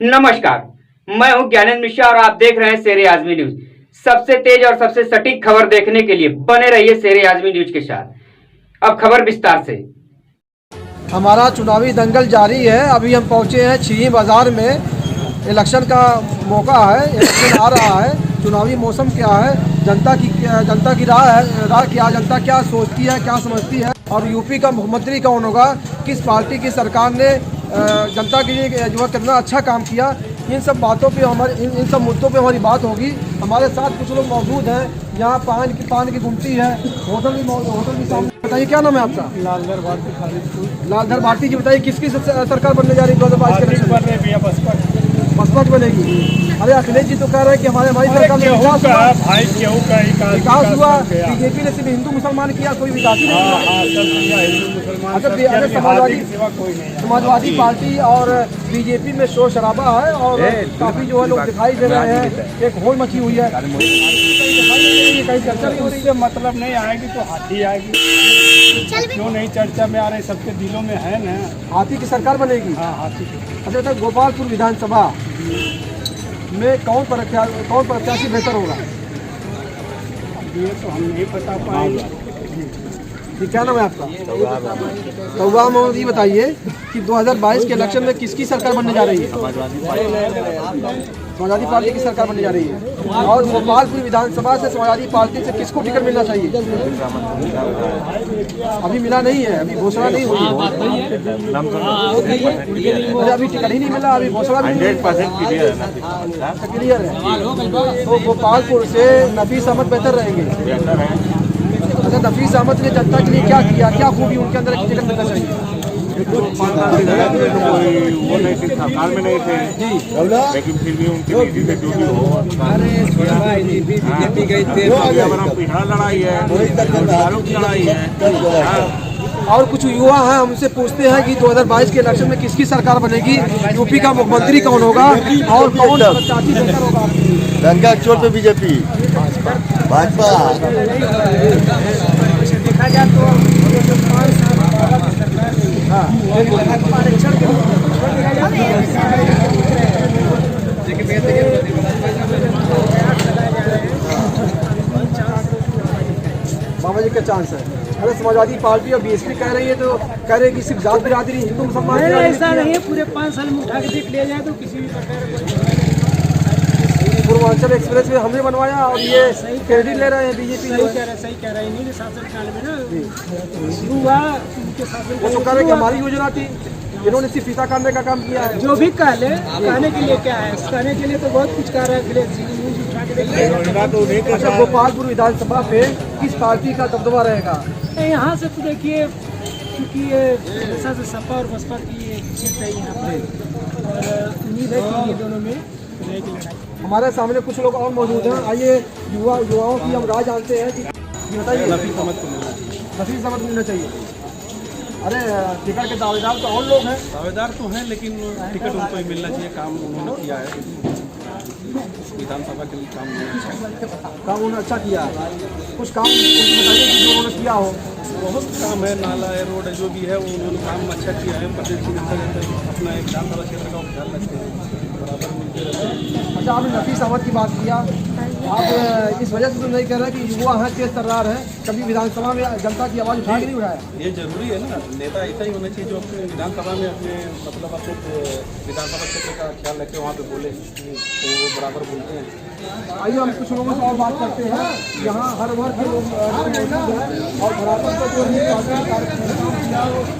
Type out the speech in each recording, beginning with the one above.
नमस्कार, मैं हूं ज्ञानेंद्र मिश्रा और आप देख रहे हैं शेर आजमी न्यूज। सबसे तेज और सबसे सटीक खबर देखने के लिए बने रहिए शेर आजमी न्यूज के साथ। अब खबर विस्तार से। हमारा चुनावी दंगल जारी है। अभी हम पहुंचे हैं छिही बाजार में। इलेक्शन का मौका है, इलेक्शन आ रहा है। चुनावी मौसम क्या है, जनता की राह क्या, जनता क्या सोचती है, क्या समझती है, और यूपी का मुख्यमंत्री कौन होगा, किस पार्टी की सरकार ने जनता के लिए जो है कितना अच्छा काम किया, इन सब बातों पे इन सब मुद्दों पे हमारी बात होगी। हमारे साथ कुछ लोग मौजूद हैं। यहाँ पान की गुमटी है, होटल भी सामने। बताइए क्या नाम है आपका? लालधर भारती। लालधर भारती जी, बताइए किसकी सरकार बनने जा रही है 2022 के? बसपा की बनेगी। अरे अखिलेश जी तो कह रहे हैं कि हमारी सरकार में विकास हुआ। बीजेपी ने सिर्फ हिंदू मुसलमान किया, कोई विकास ही नहीं। समाजवादी पार्टी और बीजेपी में शोर शराबा है और काफी जो है लोग दिखाई दे रहे हैं, एक होड़ मची हुई है। कहीं चर्चा नहीं हो रही है, मतलब नहीं आएगी तो हाथी आएगी। क्यों नहीं चर्चा में आ रही, सबके दिलों में है ना। हाथी की सरकार बनेगी। हाँ, हाथी की। अच्छा, गोपालपुर विधानसभा में कौन प्रत्याशी बेहतर होगा? ये तो हम नहीं बता पाएंगे। ये क्या नाम है आपका? कौवा मोहम्मद। ये बताइए कि 2022 के इलेक्शन में किसकी सरकार बनने जा रही है? समाजवादी पार्टी की सरकार बनने जा रही है। और गोपालपुर विधानसभा से समाजवादी पार्टी से किसको टिकट मिलना चाहिए? अभी मिला नहीं है, अभी घोषणा नहीं हुई है। अभी टिकट ही नहीं मिला, अभी घोषणा भी क्लियर है। तो गोपालपुर से नफीस अहमद बेहतर रहेंगे। अच्छा, नफीस अहमद ने जनता के लिए क्या किया, क्या खूबी उनके अंदर टिकट मिलना चाहिए? वो नहीं थे, सरकार में नहीं थे जी, लेकिन फिर भी उनकी नीति से जो भी हो। पिछड़ा लड़ाई है, रोजगारों की लड़ाई है। और कुछ युवा हैं, हमसे पूछते हैं कि 2022 के इलेक्शन में किसकी सरकार बनेगी, यूपी का मुख्यमंत्री कौन होगा और कौन प्रत्याशी बेहतर होगा? गंगा चोर पे बीजेपी, भाजपा। देखा जाए तो बाबा जी का चांस है। अरे समाजवादी पार्टी और बीएसपी कह रही है, तो कह रहे हैं कि सिर्फ जात बिरादरी हिंदू मुसलमान। ऐसा नहीं है, पूरे 5 साल में उठा के देख लिया जाए तो किसी भी प्रकार पूर्वांचल एक्सप्रेस वे हमने बनवाया और ये क्रेडिट ले रहे हैं बीजेपी। सही कह रहे हैं। शासनकाल में ना शुरू हुआ उनके शासन। वो तो कह रहे कि हमारी योजना थी, इन्होंने सिर्फ फीता काटने का काम किया है। जो भी कहने के लिए क्या है, कहने के लिए तो बहुत कुछ कह रहे हैं अखिलेश जी। अच्छा, गोपालपुर विधानसभा पे किस पार्टी का दबदबा रहेगा? यहाँ से तो देखिए, क्योंकि हमेशा से सपा और बसपा की सीट है यहाँ पर, और उम्मीद है कि ये दोनों में रहेगी लड़ाई। हमारे सामने कुछ लोग और मौजूद हैं। आइए युवाओं की हम राय जानते हैं कि बताइए। नफीस अहमद मिलना चाहिए। अरे टिकट के दावेदार तो और लोग हैं। दावेदार तो हैं, लेकिन टिकट उनको ही मिलना चाहिए। काम उन्होंने किया है, विधानसभा के लिए काम उन्होंने अच्छा किया है। कुछ काम बताइए कि जो उन्होंने किया हो। बहुत काम है, नाला है, रोड है, जो भी है वो उन्होंने काम अच्छा किया है। प्रदेश में अपना एक विधानसभा क्षेत्र का ख्याल रखते हैं, बराबर मिलते रहते हैं। अच्छा, आपने नफीस अहमद की बात किया। आप इस वजह से तो नहीं कह रहे कि युवा है, तेज तर्रार है, कभी विधानसभा में जनता की आवाज़ उठा के नहीं उठाया? ये जरूरी है ना, नेता ऐसा ही होना चाहिए जो अपने विधानसभा में अपने मतलब अपने विधानसभा क्षेत्र का ख्याल रखे, वहाँ पे बोले तो वो बराबर बोलते हैं। आइए हम कुछ लोगों से और बात करते हैं। यहाँ हर वर्ग के लोग मौजूद हैं और बराबर का जो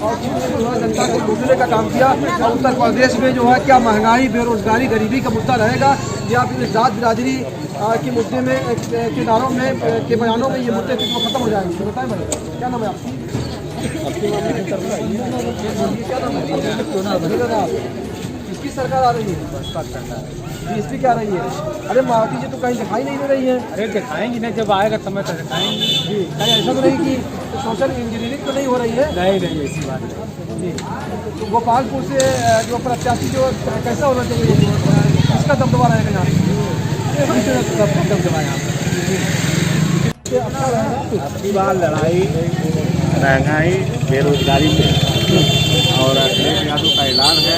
और जनता को लूटने का काम किया। और उत्तर प्रदेश में जो है क्या महंगाई, बेरोजगारी, गरीबी का मुद्दा रहेगा या फिर जात बिरादरी के मुद्दे में के नारों में के बयानों में ये मुद्दे तो खत्म हो जाएंगे? तो बताएं भाई, क्या नाम है आपकी? क्या नाम है? किसकी सरकार आ रही है? बीएसपी क्या रही है? अरे मायावती जी तो कहीं दिखाई नहीं दे रही है। अरे दिखाएंगी नहीं, जब आएगा समय तो दिखाएंगे जी। कहीं ऐसा तो नहीं कि सोशल इंजीनियरिंग तो नहीं हो रही है? नहीं ऐसी बात नहीं। तो गोपालपुर से जो प्रत्याशी जो कैसा होना चाहिए, इसका दबदबा रहेगा यहाँ? अपनी बार लड़ाई महंगाई बेरोजगारी पे, और अखिलेश यादव का ऐलान है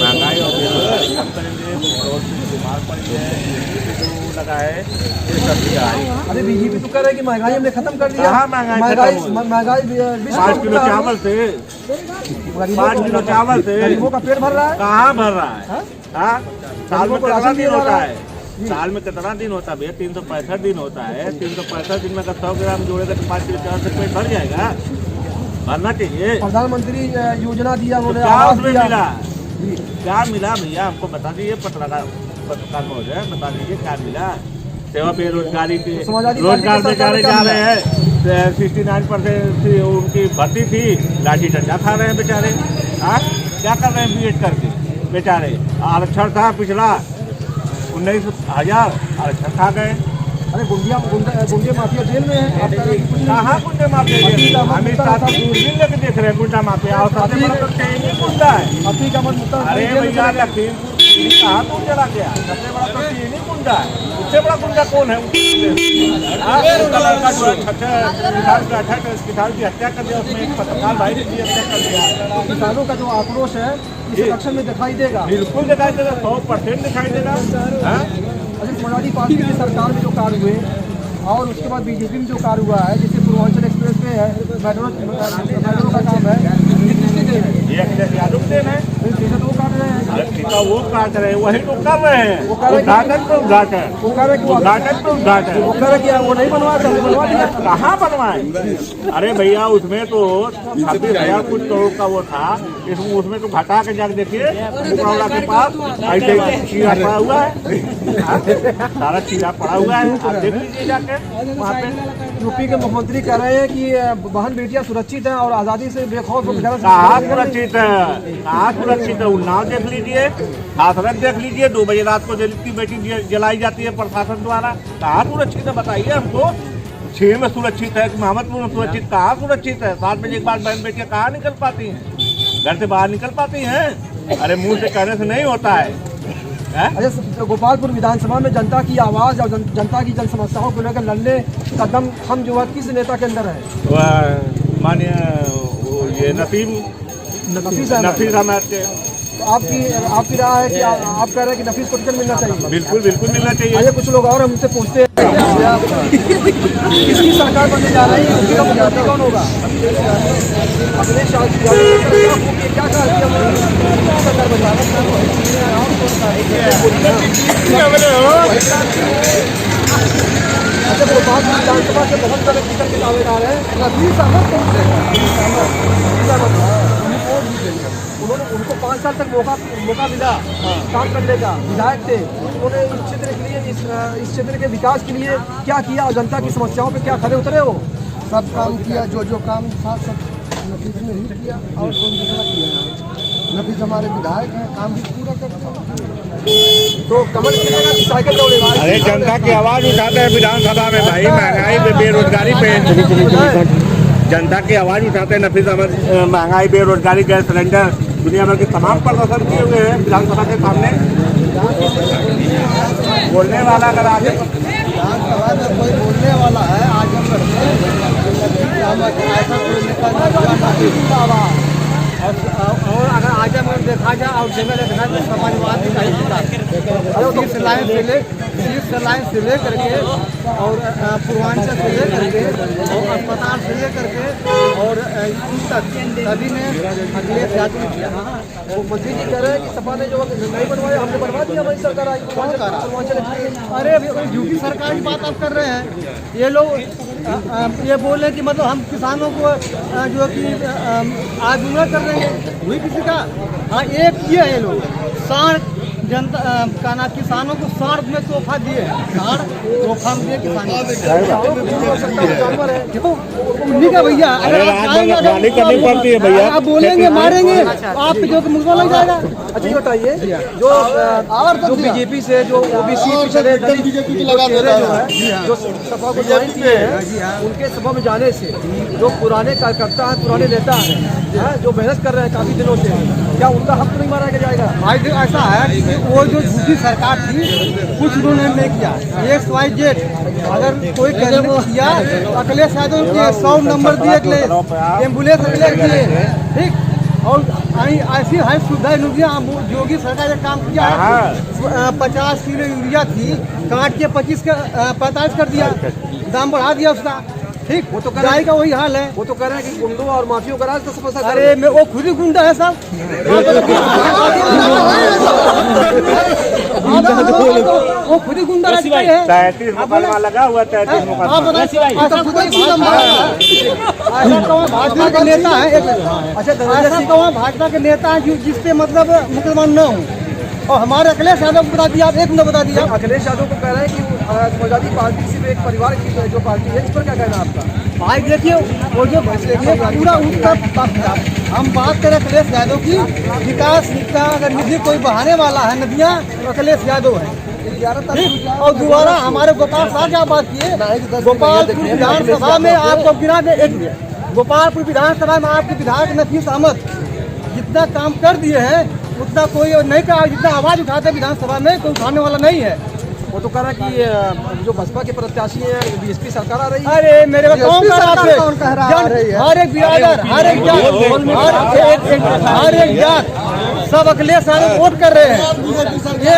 महंगाई और बेरोजगारी खत्म करेंगे, और बीमार पड़े हैं, जो लगा है ये सब आई। अरे बीजेपी तो कह रहे हैं कि महंगाई हमने खत्म कर दिया। कहाँ महंगाई खत्म हुई? महंगाई 5 किलो चावल थे, 5 किलो चावल थे, गरीबों का पेट भर रहा है। कहाँ भर रहा है? हाँ, साल में कितना दिन होता है? साल में कितना दिन होता है भैया? 365 दिन होता है। 365 दिन में अगर 100 ग्राम जोड़ेगा तो 5 किलो चावल से पेट भर जाएगा? भरना चाहिए। प्रधानमंत्री योजना दिया तो उन्होंने, क्या आवास उसमें दिया। मिला? क्या मिला भैया? हमको बता दीजिए, पत्रकार महोदय बता दीजिए क्या मिला? सेवा बेरोजगारी के समाजवादी रोजगार पार्टी बेचारे का जा रहे हैं, 69% उनकी भर्ती थी, लाठी डंडा खा रहे हैं बेचारे। हाँ, क्या कर रहे हैं बीएड करके बेचारे? आरक्षण था पिछला 19,000 आरक्षण खा गए। अरे गुंडे माफिया जेल में है। कहाँ गुंडे माफिया? हम इस साथ दूरबीन लेके देख रहे हैं गुंडा माफिया, और सबसे बड़ा तो चीनी गुंडा है। अभी का मन मुक्ता अरे भैया लखीमपुर चीनी कहाँ दूर चला गया? सबसे बड़ा तो चीनी गुंडा है। उससे बड़ा गुंडा कौन है? उसका लड़का जो है किसान की हत्या कर दिया, उसमें एक पत्रकार भाई की हत्या कर दिया। किसानों का जो आक्रोश है इस इलेक्शन में दिखाई देगा। बिल्कुल दिखाई देगा, 100% दिखाई देगा। अभी समाजवादी पार्टी की सरकार में जो कार्य हुए और उसके बाद बीजेपी में जो कार्य हुआ है, जैसे पूर्वांचल एक्सप्रेस पे है, मेट्रो का काम है, ये किसके देन है? ये अखिलेश यादव के देन है। तो वो काट रहे हैं। अरे ठीक है, वो काट रहे हैं, वही तो कर रहे हैं। उद्घाटन पे उद्घाटन, वो कह रहे कि वो उद्घाटन पे उद्घाटन। कह रहे कि वो नहीं बनवाया था, बनवा दिया। कहाँ बनवाए? अरे भैया उसमें तो 26,000 कुछ करोड़ का वो था, उसमें तो घटा के जाके देखिए उपरौला के पास ऐसे चीरा पड़ा हुआ है। सारा चीरा पड़ा हुआ है, आप देख लीजिए जाके वहाँ पे। यूपी के मुख्यमंत्री कह रहे हैं कि बहन बेटियां सुरक्षित हैं और आज़ादी से बेखौफ कहाँ सुरक्षित है? कहाँ सुरक्षित है? उन्नाव देख लीजिए, हाथरस देख लीजिए, 2 बजे रात को दलित की बेटी जलाई जाती है प्रशासन द्वारा। कहाँ सुरक्षित है बताइए हमको? 6 में सुरक्षित है, मोहम्मदपुर में सुरक्षित, कहाँ सुरक्षित है? 7 बजे के बाद बहन बेटियां कहाँ निकल पाती हैं? घर से बाहर निकल पाती हैं? अरे मुंह से कहने से नहीं होता है। अच्छा, गोपालपुर विधानसभा में जनता की आवाज़ और जनता की जन समस्याओं को लेकर लड़ने का दम हम जो है किस नेता के अंदर है? मानिए ये नफीस अहमद के। तो आपकी राय है कि आप कह रहे हैं कि नफीस को टिकट मिलना चाहिए? बिल्कुल बिल्कुल मिलना चाहिए। आइए कुछ लोग और हमसे पूछते हैं किसकी सरकार बनने जा रही है, उसका मुख्यमंत्री कौन होगा? अखिलेश यादव क्या सरकार बन अच्छा, भोपाल विधानसभा से बहुत सारे टिकट के दावेदार हैं। नफीस अहमद उनको 5 साल तक मौका मिला काम करने का, विधायक थे। उन्होंने इस क्षेत्र के लिए इस क्षेत्र के विकास के लिए क्या किया और जनता की समस्याओं पे क्या खड़े उतरे? हो सब काम किया, जो काम था सब नफीस ने ही किया और कौन दूसरा किया। नफीस हमारे विधायक हैं, काम भी पूरा करते हैं। तो कमल किलेगा कि साइकिल दौड़ेगा? अरे जनता की आवाज उठाते हैं विधानसभा में भाई, महंगाई पे बेरोजगारी पे जनता की आवाज उठाते हैं। नफीस अहमद महंगाई बेरोजगारी गैस सिलेंडर दुनिया भर के तमाम प्रदर्शन किए हुए हैं विधानसभा के सामने। बोलने वाला अगर आगे विधानसभा में कोई बोलने वाला है आज ऐसा कोई नेता और अगर आजमगढ़ देखा जाए और जगह देखा जाए समाजवादी का ही शीर्ष लाइन से ले करके और पूर्वांचल से ले करके और अस्पताल से ले करके और उस तक सभी ने अखिलेश यादव किया। वो मंत्री जी कह रहे हैं कि सपा ने जो नहीं बनवाया हमने बनवा दिया, हमारी सरकार आई। पूर्वांचल अरे यूपी सरकार की बात आप कर रहे हैं, ये लोग ये बोले कि मतलब हम किसानों को जो कि आंदोलन कर रहे हैं, वही किसी का। हाँ, एक ये है लोग साढ़ जनता का ना किसानों को 100 में तोहफा दिए, 100 तोहफा में दिए किसानों को। उन्हीं का भैया, अगर करनी पड़ती है भैया, आप बोलेंगे मारेंगे आप जो मुझको लग जाएगा। अच्छा ये बताइए, जो बीजेपी से जो ओबीसी पिछड़े बीजेपी जो है जो सभा को ज्वाइन किए हैं, उनके सभा में जाने से जो पुराने कार्यकर्ता हैं, पुराने नेता हैं जो मेहनत कर रहे हैं काफी दिनों से, क्या उनका हक नहीं मारा जाएगा? आज ऐसा है कि वो जो झूठी सरकार थी कुछ उन्होंने नहीं किया। XYZ अगर कोई किया तो अखिलेश यादव किए, 100 नंबर दिए, एम्बुलेंस अखिलेश दिए, ठीक। और ऐसी है सुविधा योगी सरकार ने काम किया है। 50 किलो यूरिया थी, काट के 45 कर दिया, दाम बढ़ा दिया उसका। ठीक, वो तो गाय का वही हाल है। वो तो कह रहे हैं कि गुंडों और माफियों का राज तो समझ। अरे मैं वो खुद ही गुंडा है साहब। वो खुद ही गुंडा रहता है। 33 मुकदमा लगा हुआ, 33 मुकदमा। भाजपा के नेता है, अच्छा ऐसा तो भाजपा के नेता है जिसपे मतलब मुकदमा न हो, और हमारे अखिलेश यादव को बता दिया, आप एक ने बता दिया। अखिलेश यादव को कह रहे हैं कि समाजवादी पार्टी सिर्फ एक परिवार की जो पार्टी है, इस पर क्या कहना है आपका? भाई देखिए वो जो पूरा उसका हम बात करें अखिलेश यादव की, विकास का अगर निधि कोई बढ़ाने वाला है नदियाँ तो अखिलेश यादव है। और दोबारा हमारे गोपाल साहब क्या बात किए, गोपालपुर विधानसभा में आपको गिरा दे, गोपालपुर विधानसभा में आपके विधायक नफीस अहमद जितना काम कर दिए हैं उतना कोई नहीं कहा, जितना आवाज उठाते विधानसभा में कोई उठाने वाला नहीं है। वो तो कह रहा है कि जो बसपा के प्रत्याशी हैं बीएसपी सरकार आ रही है। अरे मेरे को कौन कह रहा है? हर एक बिरादर, हर एक जात सब अखिलेश यादव वोट कर रहे हैं। ये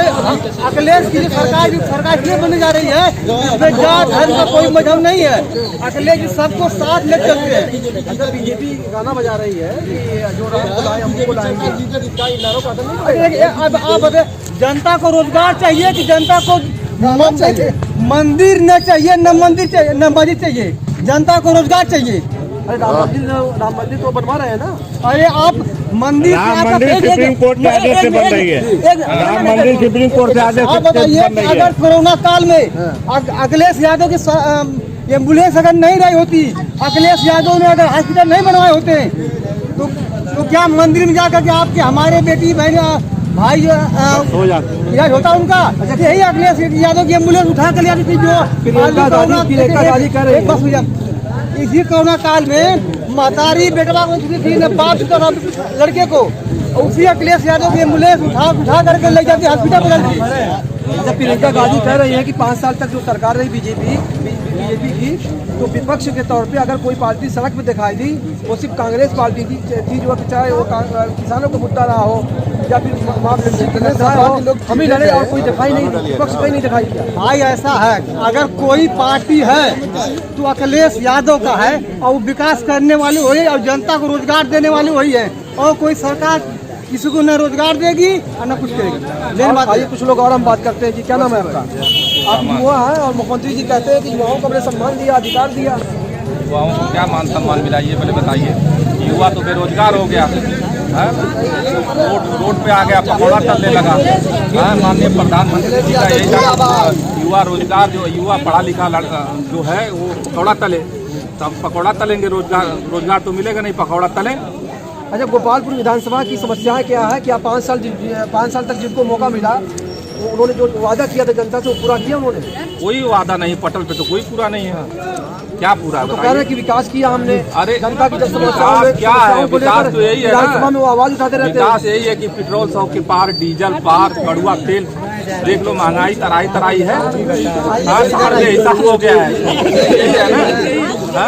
अखिलेश की सरकार इसलिए बनने जा रही है, इसमें जात धर्म का कोई मजहब नहीं है। अखिलेश जी सबको साथ ले चलते हैं। अच्छा, बीजेपी गाना बजा रही है कि जो राम को लाए हमको लाएंगे, क्या इन नारों का असर नहीं? अब आप बताए, जनता को रोजगार चाहिए कि जनता को मंदिर न चाहिए, न मंदिर चाहिए, न मस्जिद चाहिए, जनता को रोजगार चाहिए। अरे राम मंदिर तो बनवा रहे हैं ना। अरे आप मंदिर सुप्रीम कोर्ट के आदेश से बन रही है। राम मंदिर सुप्रीम कोर्ट के आदेश से बताइए, अगर कोरोना काल में अखिलेश यादव की एम्बुलेंस अगर नहीं रही होती, अखिलेश यादव ने अगर हॉस्पिटल नहीं बनवाए होते तो क्या मंदिर में जाकर के आपके हमारे बेटी बहन भाई इलाज होता उनका? यही अखिलेश यादव की एम्बुलेंस उठा कर लिया बस भैया। इसी कोरोना काल में महतारी बेटवा को बाप लड़के को उसी अखिलेश यादव की एम्बुलेंस उठा करके ले जाती हॉस्पिटल बदलती। अच्छा, प्रियंका गांधी कह रही है कि 5 साल तक जो सरकार रही बीजेपी की, तो विपक्ष के तौर पे अगर कोई पार्टी सड़क पे दिखाई दी वो सिर्फ कांग्रेस पार्टी की थी, जो चाहे वो किसानों को मुद्दा रहा हो या फिर हम ही लड़े और कोई दिखाई नहीं, विपक्ष कहीं नहीं दिखाई दिया। भाई ऐसा है, अगर कोई पार्टी है तो अखिलेश यादव का है, और वो विकास करने वाली वही है और जनता को रोजगार देने वाली वही है। और कोई सरकार किसी को न रोजगार देगी और न कुछ करेगी। आइए कुछ लोग और हम बात करते हैं कि क्या नाम है आपका? आप युवा है और मुख्यमंत्री जी कहते हैं कि युवाओं को हमने सम्मान दिया, अधिकार दिया। युवाओं को क्या मान सम्मान मिला, ये पहले बताइए। युवा तो बेरोजगार हो गया है, रोड पे आ गया, पकौड़ा तलने लगा। माननीय प्रधानमंत्री जी का यही था, युवा रोजगार, जो युवा पढ़ा लिखा जो है वो पकौड़ा तले, तब पकौड़ा तलेंगे, रोजगार तो मिलेगा नहीं, पकौड़ा तले। अच्छा, गोपालपुर विधानसभा की समस्याएं क्या है? क्या 5 साल तक जिनको मौका मिला उन्होंने जो वादा किया था जनता से वो पूरा किया उन्होंने? कोई वादा नहीं, पटल पे तो कोई पूरा नहीं है। क्या पूरा? तो कह रहे हैं कि विकास किया हमने। अरे जनता की जब विकास क्या है? विकास तो यही है ना, विधानसभा में वो आवाज उठाते रहते हैं। विकास यही है कि पेट्रोल 100 के पार, डीजल पार, कड़ुआ तेल देख लो, महंगाई तराई है, हिसाब हो गया है। यही है ना,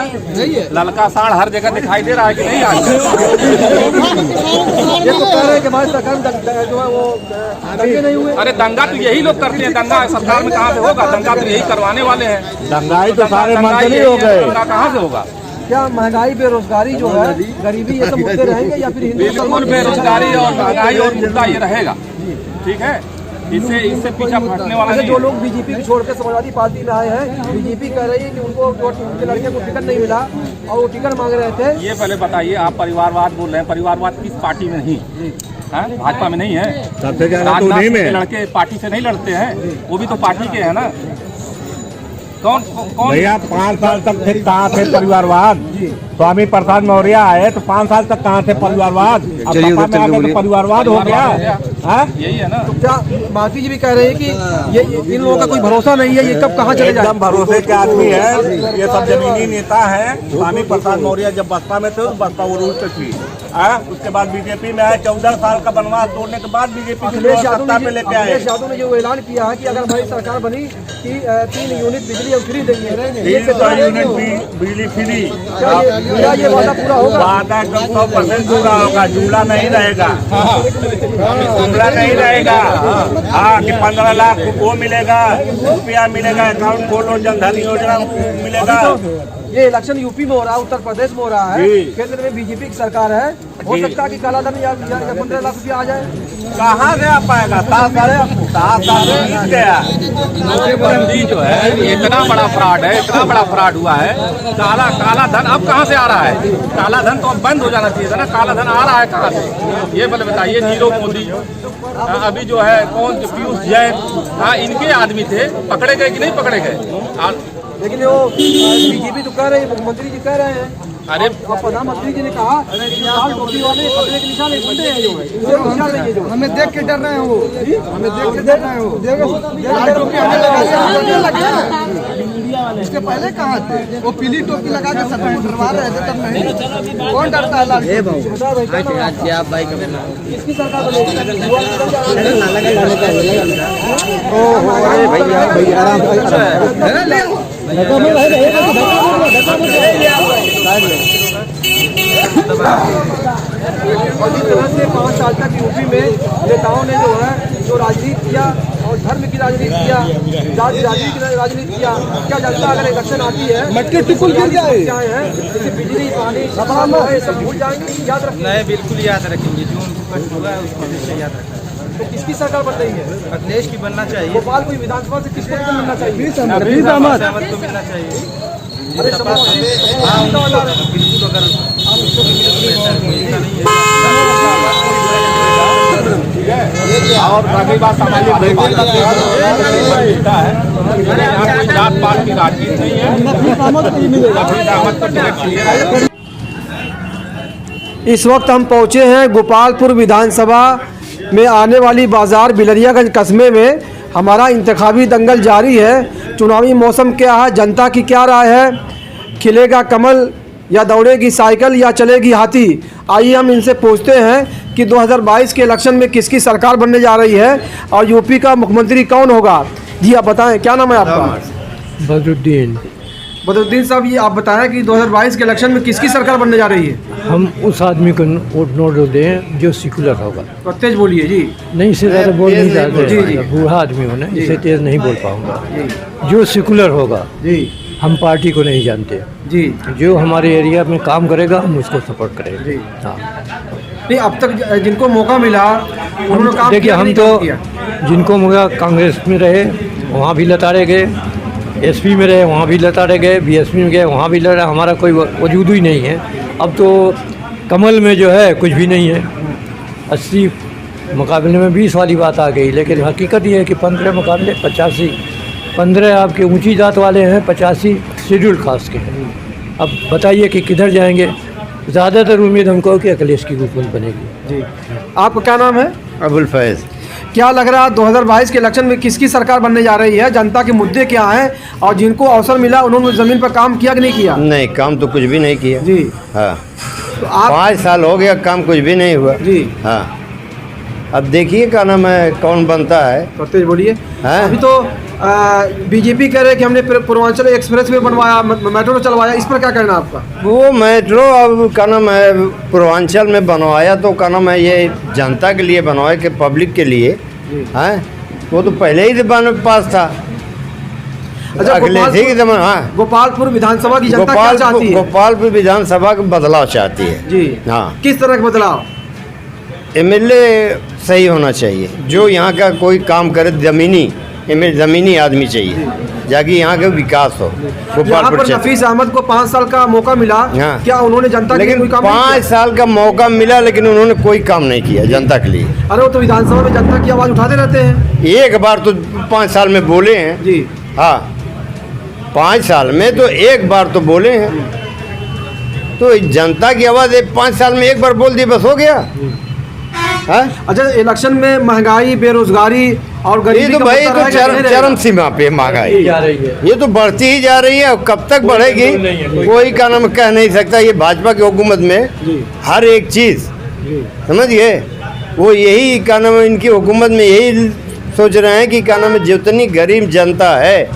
ललका साड़ हर जगह दिखाई दे रहा है कि नहीं? आज ये तो कह रहे हैं कि हमारी सरकार जो है वो दंगे नहीं हुए। अरे दंगा तो यही लोग करते हैं, दंगा सरकार में कहाँ से होगा? दंगा तो यही करवाने वाले हैं। दंगाई तो सारे मंत्री हो गए, दंगा कहाँ से होगा? क्या महंगाई, बेरोजगारी जो है, गरीबी, ये सब मुद्दे रहेंगे या फिर बिल्कुल बेरोजगारी और महंगाई और मुद्दा ये रहेगा, ठीक है। इससे पीछा हटने वाला नहीं। जो लोग बीजेपी को छोड़कर समाजवादी पार्टी में आए हैं, बीजेपी कह रही है कि उनको उनके लड़के को टिकट नहीं मिला और वो टिकट मांग रहे थे। ये पहले बताइए, आप परिवारवाद बोल रहे हैं, परिवारवाद किस पार्टी में नहीं? भाजपा में नहीं है। सबसे ज्यादा तो नहीं में लड़के पार्टी से नहीं लड़ते हैं, वो भी तो पार्टी के है ना। कौन भैया 5 साल तक थे, कहाँ थे परिवारवाद? स्वामी प्रसाद मौर्य आए तो 5 साल तक कहाँ थे परिवारवाद? अब सपा में आके तो परिवारवाद हो गया। यही है ना। तो क्या माफी जी भी कह रहे हैं कि ये इन लोगों का कोई भरोसा नहीं है, ये कब कहाँ चले जाए? एकदम भरोसे के आदमी है, ये सब जमीनी नेता है। स्वामी प्रसाद मौर्य जब बसपा में थे तो बसपा वो रूल पे थी, उसके बाद बीजेपी में आए, 14 साल का बनवास तोड़ने के बाद बीजेपी अखिलेश सत्ता पे लेके आए। अखिलेश यादव ने जो ऐलान किया है कि अगर हमारी सरकार बनी कि 3 यूनिट बिजली हम फ्री देंगे, 3 यूनिट बिजली फ्री, क्या ये वादा पूरा होगा? वादा एकदम 100% पूरा होगा। जुलाई जुमला नहीं रहेगा, जुमला नहीं रहेगा। हाँ कि 15 लाख वो मिलेगा, रुपया मिलेगा, अकाउंट खोलो, जनधन योजना मिलेगा। ये इलेक्शन यूपी में हो रहा है, उत्तर प्रदेश में हो रहा है, केंद्र में बीजेपी की सरकार है, हो सकता है कि काला धन या 15 लाख रुपया आ जाए। कहाँ से आ पाएगा? 7 साल बीत गया। नोटबंदी जो है इतना बड़ा फ्रॉड है, इतना बड़ा फ्रॉड हुआ है। काला धन अब कहाँ से आ रहा है? काला धन तो अब बंद हो जाना चाहिए था ना। काला धन आ रहा है कहाँ से? ये बताइए। नीरव मोदी अभी जो है कौन, पीयूष जैन, हाँ इनके आदमी थे, पकड़े गए कि नहीं पकड़े गए? लेकिन वो बीजेपी तो कह रहे हैं, मुख्यमंत्री जी कह रहे हैं, अरे प्रधानमंत्री जी ने कहा लाल टोपी वाले खतरे के निशान एक बंदे हैं जो है, हमें देख के डर रहे हैं वो, हमें देख के डर रहे हैं वो। लाल टोपी हमें लगा इसके पहले कहाँ थे? वो पीली टोपी लगा के सब डरवा रहे थे, तब नहीं। कौन डरता है लाल टोपी? किसकी सरकार बनेगी? और जिस तरह से 5 साल तक यूपी में नेताओं ने जो है जो राजनीति किया और धर्म की राजनीति किया, जाति की राजनीति किया, क्या जनता अगर इलेक्शन आती है मट्टी टिकुल गिर जाए जैसे बिजली पानी ये सब भूल जाएंगे? याद रखेंगे? नहीं, बिल्कुल याद रखेंगे। जो उनको कष्ट हुआ है उसको हमेशा याद रखना। तो किसकी सरकार बन रही है? अखिलेश की बनना चाहिए। भोपाल को विधानसभा से किसको मिलना चाहिए? सहमत को मिलना चाहिए। अरे बिल्कुल, अगर आप उसको और बाकी बात सामाजिक मिलता है। यहाँ कोई जात पात की राजनीति नहीं है। इस वक्त हम पहुंचे हैं गोपालपुर विधानसभा में आने वाली बाजार बिलरियागंज कस्बे में। हमारा इंतखाबी दंगल जारी है। चुनावी मौसम क्या है, जनता की क्या राय है, खिलेगा कमल या दौड़ेगी साइकिल या चलेगी हाथी? आइए हम इनसे पूछते हैं कि 2022 के इलेक्शन में किसकी सरकार बनने जा रही है और यूपी का मुख्यमंत्री कौन होगा। जी आप बताएं, क्या नाम है आपका? बदरुद्दीन साहब, ये आप बताएं कि 2022 के इलेक्शन में किसकी सरकार बनने जा रही है? हम उस आदमी को वोट नोट दें जो सेकुलर होगा। तो तेज बोलिए जी। नहीं, इससे ज़्यादा बोल नहीं जी, सकते, जी। बूढ़ा आदमी होना, इससे तेज नहीं बोल पाऊंगा। जो सेकुलर होगा, जी हम पार्टी को नहीं जानते, जी जो हमारे एरिया में काम करेगा हम उसको सपोर्ट करेंगे। जी। हाँ, नहीं, अब तक जिनको मौका मिला उन्होंने काम देखिए, किया, हम नहीं तो काम किया? जिनको मौका कांग्रेस में रहे वहाँ भी लताड़े गए, एसपी में रहे वहाँ भी लताड़े गए, बीएसपी में गए वहाँ भी लड़ा, हमारा कोई वजूद ही नहीं है। अब तो कमल में जो है कुछ भी नहीं है। 80 मुकाबले में 20 वाली बात आ गई, लेकिन हकीकत ये है कि 15 मुकाबले 85, 15 आपके ऊंची जात वाले हैं, 85 शेड्यूल कास्ट के हैं। अब बताइए कि किधर जाएंगे। ज़्यादातर उम्मीद हमको कि अखिलेश की हुकूमत बनेगी। जी। आपका क्या नाम है? अबुल फैज़। क्या लग रहा है 2022 के इलेक्शन में किसकी सरकार बनने जा रही है? जनता के मुद्दे क्या हैं और जिनको अवसर मिला उन्होंने ज़मीन पर काम किया कि नहीं किया? नहीं, काम तो कुछ भी नहीं किया। जी। हाँ, तो आप 5 साल हो गया, काम कुछ भी नहीं हुआ। जी। हाँ, अब देखिए क्या नाम है, कौन बनता है। तेज बोलिए। हाँ? अभी तो बीजेपी कह रहे हैं कि हमने पूर्वांचल एक्सप्रेस वे बनवाया, मेट्रो चलवाया, इस पर क्या कहना है आपका? वो मेट्रो अब क्या नाम है पूर्वांचल में बनवाया तो क्या नाम है ये जनता के लिए बनवाया कि पब्लिक के लिए है। वो तो पहले ही बन पास था। अच्छा, अखिलेश ही के जमाने। हाँ, गोपालपुर विधानसभा की जनता क्या चाहती है? गोपालपुर विधानसभा का बदलाव चाहती है। जी। हाँ, किस तरह का बदलाव? एमएलए सही होना चाहिए, जो यहाँ का कोई काम करे, ज़मीनी आदमी चाहिए, जाकि यहाँ का विकास हो। यहाँ पर नफीस अहमद को 5 साल का मौका मिला। हाँ। क्या उन्होंने जनता के लिए लेकिन कोई काम नहीं 5 साल का मौका मिला, लेकिन उन्होंने कोई काम नहीं किया जनता के लिए। किया? अरे वो तो विधानसभा में जनता की आवाज़ उठाते रहते हैं। एक बार तो 5 साल में बोले हैं। जी। हाँ, 5 साल में तो एक बार तो बोले हैं। तो जनता की आवाज़ 5 साल में एक बार बोल दी, बस हो गया। हाँ? अच्छा, इलेक्शन में महंगाई, बेरोजगारी और ये गरीबी तो का भाई मुद्दा तो रहेगा कि नहीं चरम रहेगा? सीमा पे महंगाई जा रही है। ये तो बढ़ती ही जा रही है। कब तक बढ़ेगी कोई का नाम कह नहीं सकता। ये भाजपा की हुकूमत में हर एक चीज़ समझिए, वो यही का नाम इनकी हुकूमत में यही सोच रहे हैं कि क्या नाम है जितनी गरीब जनता है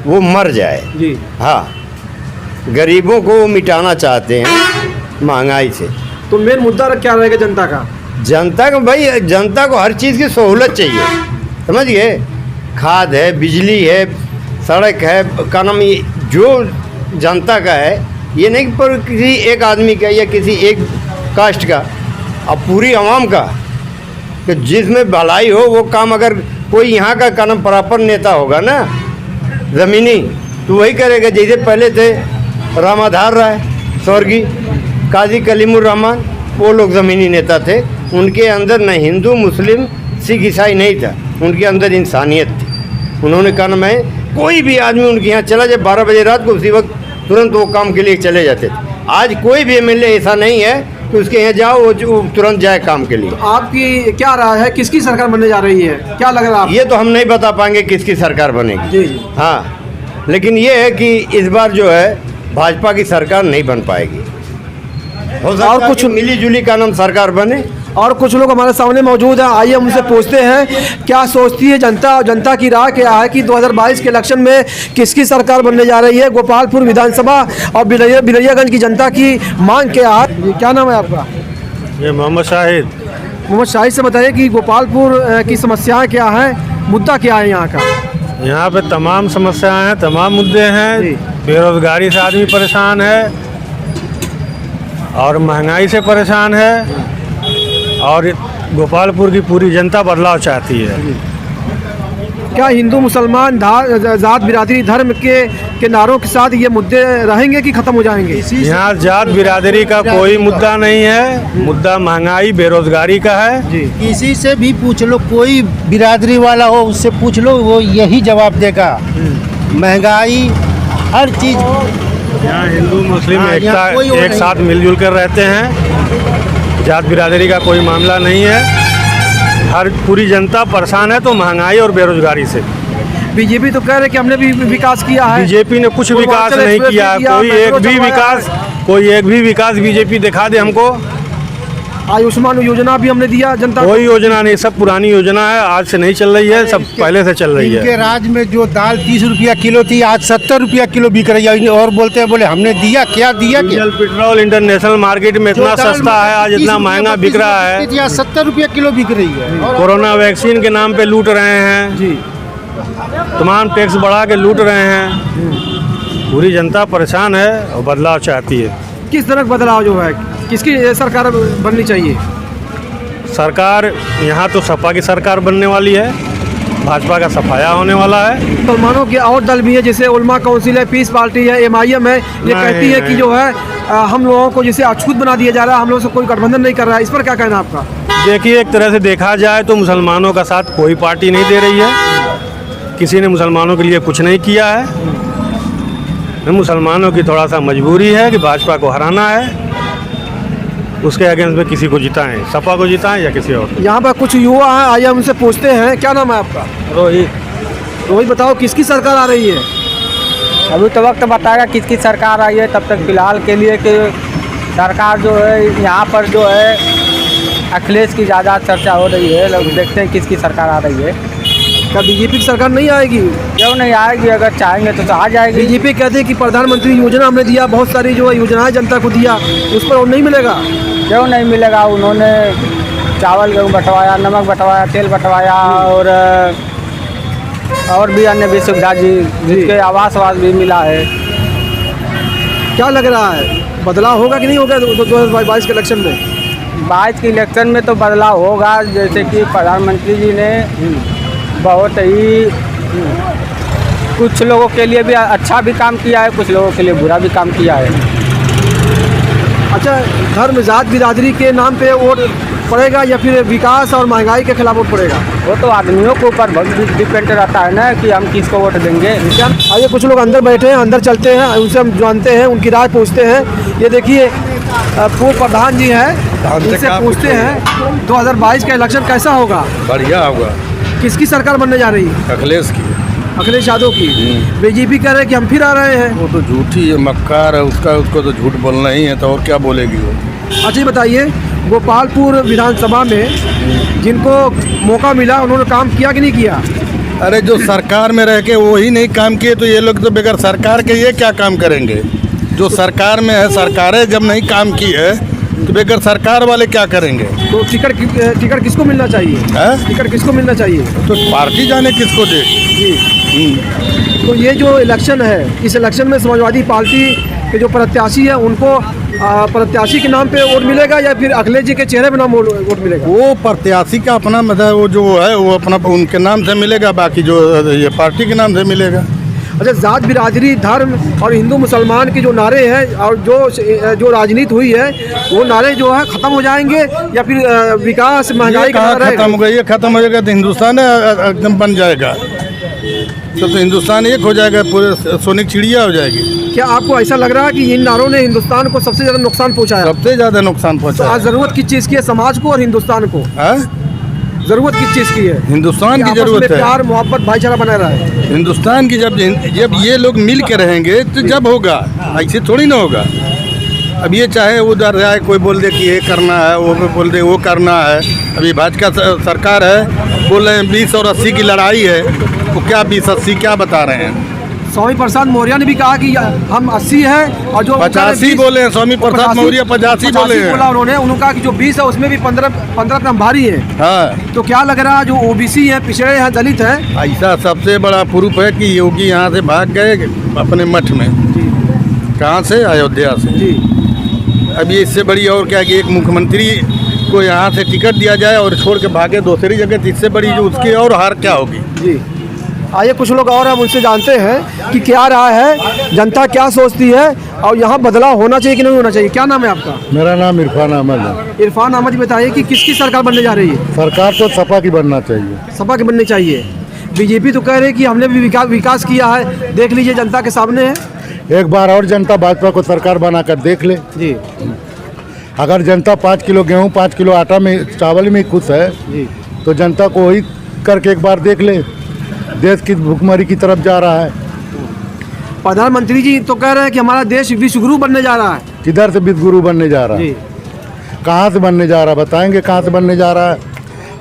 वो मर जाए। जी। हाँ, गरीबों को मिटाना चाहते हैं महंगाई से। तो मेन मुद्दा क्या रहेगा जनता का? जनता को भाई, जनता को हर चीज़ की सहूलत चाहिए, समझिए। खाद है, बिजली है, सड़क है, का नाम जो जनता का है, ये नहीं पर किसी एक आदमी का या किसी एक कास्ट का, अब पूरी आवाम का, कि जिसमें भलाई हो वो काम अगर कोई यहाँ का नाम प्रॉपर नेता होगा ना ज़मीनी, तो वही करेगा। जैसे पहले थे रामाधार राय, स्वर्गीय काजी कलीमुर रहमान, वो लोग ज़मीनी नेता थे। उनके अंदर न हिंदू मुस्लिम सिख ईसाई नहीं था, उनके अंदर इंसानियत थी। उन्होंने कहा मैं कोई भी आदमी उनके यहाँ चला जाए 12 बजे रात को, उसी वक्त तुरंत वो काम के लिए चले जाते थे। आज कोई भी एमएलए ऐसा नहीं है कि उसके यहाँ जाओ वो तुरंत जाए काम के लिए। आपकी क्या राय है, किसकी सरकार बनने जा रही है, क्या लग रहा है? ये तो हम नहीं बता पाएंगे किसकी सरकार बनेगी। जी जी। हाँ, लेकिन ये है कि इस बार जो है भाजपा की सरकार नहीं बन पाएगी। हो सकता और है कुछ कि मिली जुली का नाम सरकार बने। और कुछ लोग हमारे सामने मौजूद हैं, आइए हम उनसे पूछते हैं क्या सोचती है जनता, और जनता की राय क्या है कि 2022 के इलेक्शन में किसकी सरकार बनने जा रही है। गोपालपुर विधानसभा और बिलरियागंज की जनता की मांग क्या है? ये क्या नाम है आपका? ये मोहम्मद शाहिद। मोहम्मद शाहिद से बताइए कि गोपालपुर की समस्याएं क्या है, मुद्दा क्या है यहाँ का? यहाँ पे तमाम समस्याएं हैं, तमाम मुद्दे हैं। जी। बेरोजगारी से आदमी परेशान है और महंगाई से परेशान है, और गोपालपुर की पूरी जनता बदलाव चाहती है। क्या हिंदू मुसलमान जात बिरादरी धर्म के नारों के साथ ये मुद्दे रहेंगे कि खत्म हो जाएंगे? यहाँ जात बिरादरी का कोई मुद्दा नहीं है, मुद्दा महंगाई बेरोजगारी का है। जी। किसी से भी पूछ लो, कोई बिरादरी वाला हो उससे पूछ लो, वो यही जवाब देगा। महंगाई हर चीज़। यहाँ हिंदू मुस्लिम हाँ, यहाँ कोई वो एक नहीं। साथ मिलजुल कर रहते हैं, जात बिरादरी का कोई मामला नहीं है। हर पूरी जनता परेशान है तो महंगाई और बेरोजगारी से। बीजेपी तो कह रहे कि हमने भी विकास किया है। बीजेपी ने कुछ विकास पूर्वांचल नहीं एक्सप्रेस किया, भी किया, कोई एक मेट्रो भी चलवाया विकास, कोई एक भी विकास बीजेपी दिखा दे हमको। आयुष्मान योजना भी हमने दिया जनता को। कोई योजना नहीं, सब पुरानी योजना है, आज से नहीं चल रही है, सब पहले से चल रही इनके है। राज में जो दाल 30 रुपया किलो थी, आज 70 रुपया किलो बिक रही है। और बोलते हैं बोले हमने दिया क्या, दिया क्या? डीजल पेट्रोल इंटरनेशनल मार्केट में इतना जो दाल सस्ता है, आज 30 इतना रुपया, महंगा 32 बिक रहा रुपया है। थी, आज 70 रुपया किलो बिक रही है। और कोरोना वैक्सीन के नाम पे लूट रहे हैं जी। तमाम टैक्स बढ़ा के लूट रहे हैं। पूरी जनता परेशान है और बदलाव चाहती है। किस तरह का बदलाव जो है, किसकी सरकार बननी चाहिए? सरकार यहाँ तो सपा की सरकार बनने वाली है, भाजपा का सफाया होने वाला है। मुसलमानों के और दल भी है, जैसे उलमा काउंसिल है, पीस पार्टी है, MIM है, ये कहती है कि जो है हम लोगों को जैसे अछूत बना दिया जा रहा है, हम लोग से कोई गठबंधन नहीं कर रहा है। इस पर क्या कहना आपका? देखिए, एक तरह से देखा जाए तो मुसलमानों का साथ कोई पार्टी नहीं दे रही है, किसी ने मुसलमानों के लिए कुछ नहीं किया है। मुसलमानों की थोड़ा सा मजबूरी है कि भाजपा को हराना है, उसके अगेंस्ट में किसी को जिताएं, सपा को जिताएं या किसी और। यहाँ पर कुछ युवा हैं, आइए उनसे पूछते हैं। क्या नाम है आपका? रोहित। रोहित, बताओ किसकी सरकार आ रही है? अभी तो वक्त बताएगा किसकी सरकार आई है। तब तक फिलहाल के लिए कि सरकार जो है यहाँ पर जो है अखिलेश की ज़्यादा चर्चा हो रही है। लोग देखते हैं किसकी सरकार आ रही है। क्या बीजेपी की सरकार नहीं आएगी? क्यों नहीं आएगी, अगर चाहेंगे तो आ जाएगी। बीजेपी कहते हैं कि प्रधानमंत्री योजना हमने दिया, बहुत सारी जो है योजनाएं जनता को दिया, उस पर और नहीं मिलेगा। क्यों नहीं मिलेगा? उन्होंने चावल गेहूँ बंटवाया, नमक बंटवाया, तेल बंटवाया और भी अन्य भी सुविधा जी, जिसके आवास भी मिला है। क्या लग रहा है, बदलाव होगा कि नहीं होगा 2022 के इलेक्शन में? 22 के इलेक्शन में तो बदलाव होगा। जैसे कि प्रधानमंत्री जी ने बहुत ही कुछ लोगों के लिए भी अच्छा भी काम किया है, कुछ लोगों के लिए बुरा भी काम किया है। अच्छा, धर्म जात बिरादरी के नाम पे वोट पड़ेगा या फिर विकास और महंगाई के खिलाफ वोट पड़ेगा? वो तो आदमियों के ऊपर डिपेंड रहता है ना कि हम किसको वोट देंगे। आइए, कुछ लोग अंदर बैठे हैं, अंदर चलते हैं, उनसे हम जानते हैं, उनकी राय पूछते हैं। ये देखिए पूर्व प्रधान जी हैं, उनसे पूछते हैं 2022 का इलेक्शन कैसा होगा? बढ़िया होगा। किसकी सरकार बनने जा रही है? अखिलेश की। अखिलेश यादव की। बीजेपी कह रहे हैं कि हम फिर आ रहे हैं। वो तो झूठी है, मक्कार है, उसको तो झूठ बोलना ही है, तो और क्या बोलेगी वो। अच्छा, बताइए गोपालपुर विधानसभा में जिनको मौका मिला उन्होंने काम किया कि नहीं किया? अरे जो सरकार में रह के वो ही नहीं काम किए तो ये लोग तो बगैर सरकार के ये क्या काम करेंगे? जो सरकार में है, सरकारें जब नहीं काम की है तो बेगर सरकार वाले क्या करेंगे? तो टिकट किसको मिलना चाहिए? टिकट किसको मिलना चाहिए? तो पार्टी जाने किसको दे। जी। तो ये जो इलेक्शन है, इस इलेक्शन में समाजवादी पार्टी के जो प्रत्याशी है उनको प्रत्याशी के नाम पे वोट मिलेगा या फिर अखिलेश जी के चेहरे पे नाम वोट मिलेगा? वो प्रत्याशी का अपना मतलब वो जो है वो अपना उनके नाम से मिलेगा, बाकी जो ये पार्टी के नाम से मिलेगा। अच्छा, जात बिरादरी धर्म और हिंदू मुसलमान के जो नारे हैं और जो राजनीति हुई है वो नारे जो है खत्म हो जाएंगे या फिर विकास महंगाई का नारा खत्म हो गया? ये खत्म हो जाएगा तो हिंदुस्तान एकदम बन जाएगा, तो हिंदुस्तान एक हो जाएगा, पूरे सोने की चिड़िया हो जाएगी। क्या आपको ऐसा लग रहा है कि इन नारों ने हिंदुस्तान को सबसे ज्यादा नुकसान पहुंचाया? सबसे ज्यादा नुकसान तो पहुंचा। आज जरूरत किस चीज की है समाज को और हिंदुस्तान को? जरूरत किस चीज की है? हिंदुस्तान की जरूरत है। प्यार मोहब्बत भाईचारा बना रहा है हिंदुस्तान की। जब ये लोग मिल के रहेंगे तो जब होगा, ऐसे थोड़ी ना होगा। अब ये चाहे उधर जाए कोई बोल दे कि ये करना है, वो बोल दे वो करना है। अभी भाजपा सरकार है, बोल रहे हैं 20 और 80 की लड़ाई है, वो क्या 20-80 क्या बता रहे हैं? स्वामी प्रसाद मौर्य ने भी कहा कि हम 80 हैं और जो 85 बोले हैं। स्वामी प्रसाद मौर्य 85 बोले हैं। उन्होंने कहा कि जो 20 है उसमें भी 15 कम भारी है। हाँ, तो क्या लग रहा है जो ओबीसी है, पिछड़े हैं, दलित है, ऐसा सबसे बड़ा प्रूफ है कि योगी यहाँ से भाग गए अपने मठ में। कहाँ से? अयोध्या से। जी। अब ये इससे बड़ी और क्या कि एक मुख्यमंत्री को यहाँ से टिकट दिया जाए और छोड़ के भागे दूसरी जगह, इससे बड़ी जो उसकी और हार क्या होगी? जी। आइए कुछ लोग और हम उनसे जानते हैं कि क्या राय है, जनता क्या सोचती है और यहाँ बदलाव होना चाहिए कि नहीं होना चाहिए। क्या नाम है आपका? मेरा नाम इरफान अहमद है। इरफान अहमद, बताइए कि किसकी सरकार बनने जा रही है? सरकार तो सपा की बनना चाहिए। सपा की बननी चाहिए। बीजेपी तो कह रही है कि हमने भी विकास किया है, देख लीजिए जनता के सामने है। एक बार और जनता भाजपा को सरकार बनाकर देख ले। जी। अगर जनता 5 किलो गेहूँ 5 किलो आटा में चावल में खुश है जी, तो जनता को वही करके एक बार देख ले। देश की भुखमरी की तरफ जा रहा है। प्रधानमंत्री जी तो कह रहे हैं कि हमारा देश विश्व गुरु बनने जा रहा है। किधर से विश्व गुरु बनने जा रहा है? कहाँ से बनने जा रहा है? बताएंगे कहाँ से बनने जा रहा है?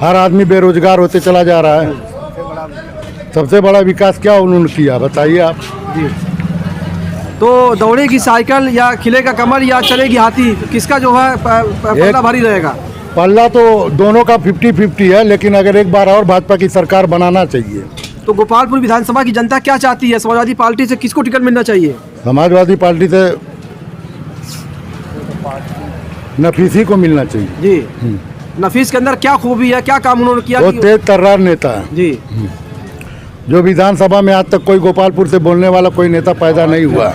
हर आदमी बेरोजगार होते चला जा रहा है। सबसे बड़ा विकास क्या उन्होंने किया बताइए आप? जी। तो दौड़ेगी साइकिल या खिलेगा कमर या चलेगी हाथी, किसका जो है पल्ला भारी रहेगा? पल्ला तो दोनों का 50-50 है, लेकिन अगर एक बार और भाजपा की सरकार बनाना चाहिए। तो गोपालपुर विधानसभा की जनता क्या चाहती है? समाजवादी पार्टी से किसको टिकट मिलना चाहिए? समाजवादी पार्टी से नफीसी को मिलना चाहिए। जी। नफीस के अंदर क्या खूबी है, क्या काम उन्होंने किया? वो तेज तर्रार नेता है जी। जो विधानसभा में आज तक कोई गोपालपुर से बोलने वाला कोई नेता पैदा नहीं हुआ,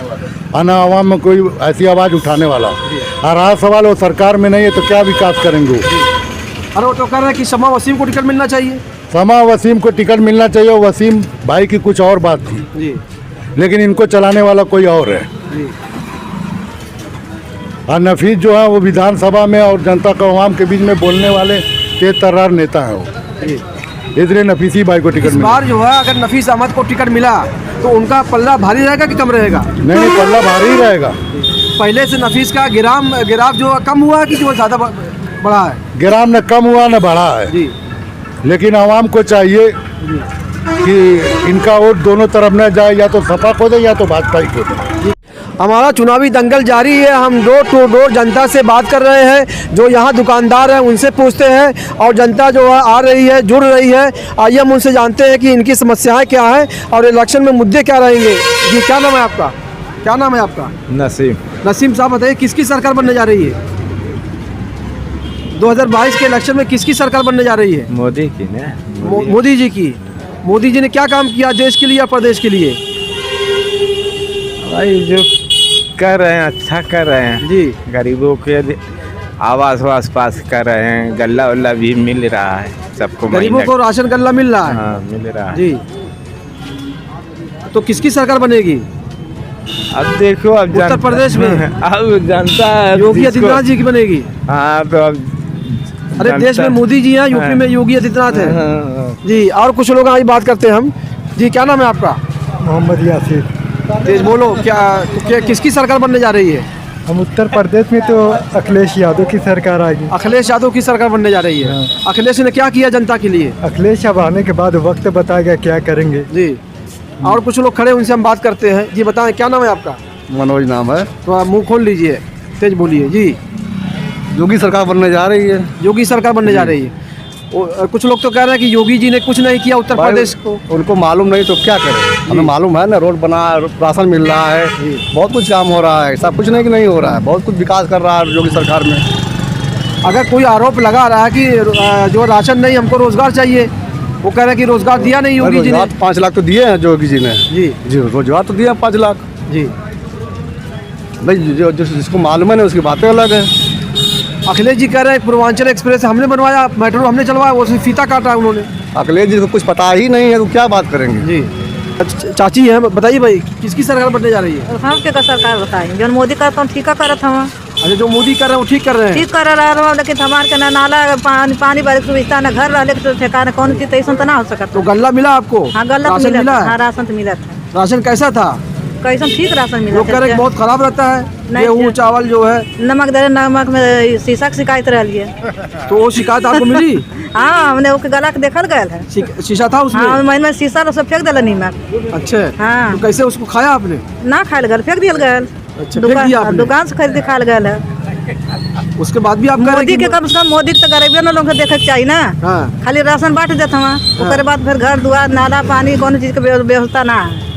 आना आवाम में कोई ऐसी आवाज़ उठाने वाला। और आज सवाल वो सरकार में नहीं है तो क्या विकास करेंगे? अरे वो तो कह रहे हैं कि शमा वसीम को टिकट मिलना चाहिए। शमा वसीम को टिकट मिलना चाहिए। वसीम भाई की कुछ और बात थी जी, लेकिन इनको चलाने वाला कोई और है जी। और नफीस जो है वो विधानसभा में और जनता का आवाम के बीच में बोलने वाले तेज तर्रार नेता हैं वो, इसलिए नफीसी भाई को टिकट इस बार जो है अगर नफीस अहमद को टिकट मिला तो उनका पल्ला भारी रहेगा कि कम रहेगा? नहीं, पल्ला भारी रहेगा। पहले से नफीस का गिराव जो कम हुआ कि जो ज़्यादा बढ़ा है? गिराम न कम हुआ न बढ़ा है जी। लेकिन आवाम को चाहिए कि इनका वोट दोनों तरफ न जाए, या तो सपा को दे या तो भाजपा को दे। हमारा चुनावी दंगल जारी है। हम डोर टू डोर जनता से बात कर रहे हैं, जो यहाँ दुकानदार हैं उनसे पूछते हैं और जनता जो है आ रही है, जुड़ रही है। आइए हम उनसे जानते हैं कि इनकी समस्याएं क्या हैं और इलेक्शन में मुद्दे क्या रहेंगे। जी, क्या नाम है आपका? क्या नाम है आपका? नसीम। नसीम साहब, बताइए किसकी सरकार बनने जा रही है? 2022 के इलेक्शन में किसकी सरकार बनने जा रही है? मोदी की ना। मोदी जी की। मोदी जी ने क्या काम किया देश के लिए या प्रदेश के लिए? भाई जो कर रहे हैं अच्छा कर रहे हैं जी। गरीबों के आवास वास पास कर रहे हैं, गल्ला वल्ला भी मिल रहा है सबको। गरीबों को राशन गल्ला मिल रहा है? हाँ, मिल रहा है जी। तो किसकी सरकार बनेगी? अब देखो, अब उत्तर प्रदेश में अब जनता योगी आदित्यनाथ जी की बनेगी। हाँ, तो अब अरे देश में मोदी जी हैं, यूपी में योगी आदित्यनाथ है। जी। और कुछ लोग आज बात करते हैं हम। जी, क्या नाम है आपका? मोहम्मद यासिर। तेज बोलो। क्या किसकी सरकार बनने जा रही है? हम उत्तर प्रदेश में तो अखिलेश यादव की सरकार आएगी। अखिलेश यादव की सरकार बनने जा रही है। अखिलेश ने क्या किया जनता के लिए? अखिलेश अब आने के बाद वक्त बताएगा क्या करेंगे। जी। और कुछ लोग खड़े, उनसे हम बात करते हैं। जी, बताएं क्या नाम है आपका? मनोज नाम है। तो आप मुँह खोल लीजिए, तेज बोलिए। जी। योगी सरकार बनने जा रही है। योगी सरकार बनने जा रही है। कुछ लोग तो कह रहे हैं कि योगी जी ने कुछ नहीं किया उत्तर प्रदेश को। उनको मालूम नहीं तो क्या करें, हमें मालूम है ना, रोड बना, राशन मिल रहा है, बहुत कुछ काम हो रहा है, सब कुछ नहीं कि नहीं हो रहा है, बहुत कुछ विकास कर रहा है योगी सरकार में। अगर कोई आरोप लगा रहा है कि जो राशन नहीं, हमको रोजगार चाहिए, वो कह रहे हैं कि रोजगार दिया नहीं योगी जी ने। 5 लाख तो दिए हैं योगी जी ने। जी रोजगार तो दिया 5 लाख। जी भाई जिसको मालूम है ना उसकी बातें अलग है। अखिलेश जी कह रहे हैं पूर्वांचल एक्सप्रेस हमने बनवाया, मेट्रो हमने चलवाया, वो फीता काटा उन्होंने। अखिलेश जी को कुछ पता ही नहीं है तो क्या बात करेंगे। जी चाची हैं, बताइए भाई किसकी सरकार बनने जा रही है? हम क्या सरकार बताएंगे, जो मोदी का तो ठीक करत हम। अच्छा, जो मोदी कर रहे हैं वो ठीक कर रहे हैं। ठीक कर रहा है, लेकिन हमारे के ना नाला पानी बारे सुविधा ना घर रहा, लेकिन ठेकाना कौन चीज ऐसा तो ना हो सकता। तो गल्ला मिला आपको? हाँ गल्ला राशन मिला। हाँ राशन तो मिला था। राशन कैसा था? कैसा ठीक राशन मिला। लोग कह रहे हैं बहुत खराब रहता है, गेहूँ चावल जो है। नमक दे, नमक में शीशा की शिकायत रही है। तो वो शिकायत आपको मिली? हाँ, हमने ओके गला के देखल गया है। शीशा था उसमें? हाँ, मैंने शीशा सब फेंक दिला नीमक। अच्छा। हाँ। तो कैसे उसको खाया आपने? ना खायल गया, फेंक दिया गया। अच्छा, फेंक दिया आपने? दुकान से खरीद खायल गया है। उसके बाद भी आप मोदी के कम से कम मोदी तो गरीबी ना लोग देखे के चाहिए ना। हाँ। खाली राशन बांट देता वहाँ, उसके बाद फिर घर दुआर नाला पानी कौन चीज की व्यवस्था ना है।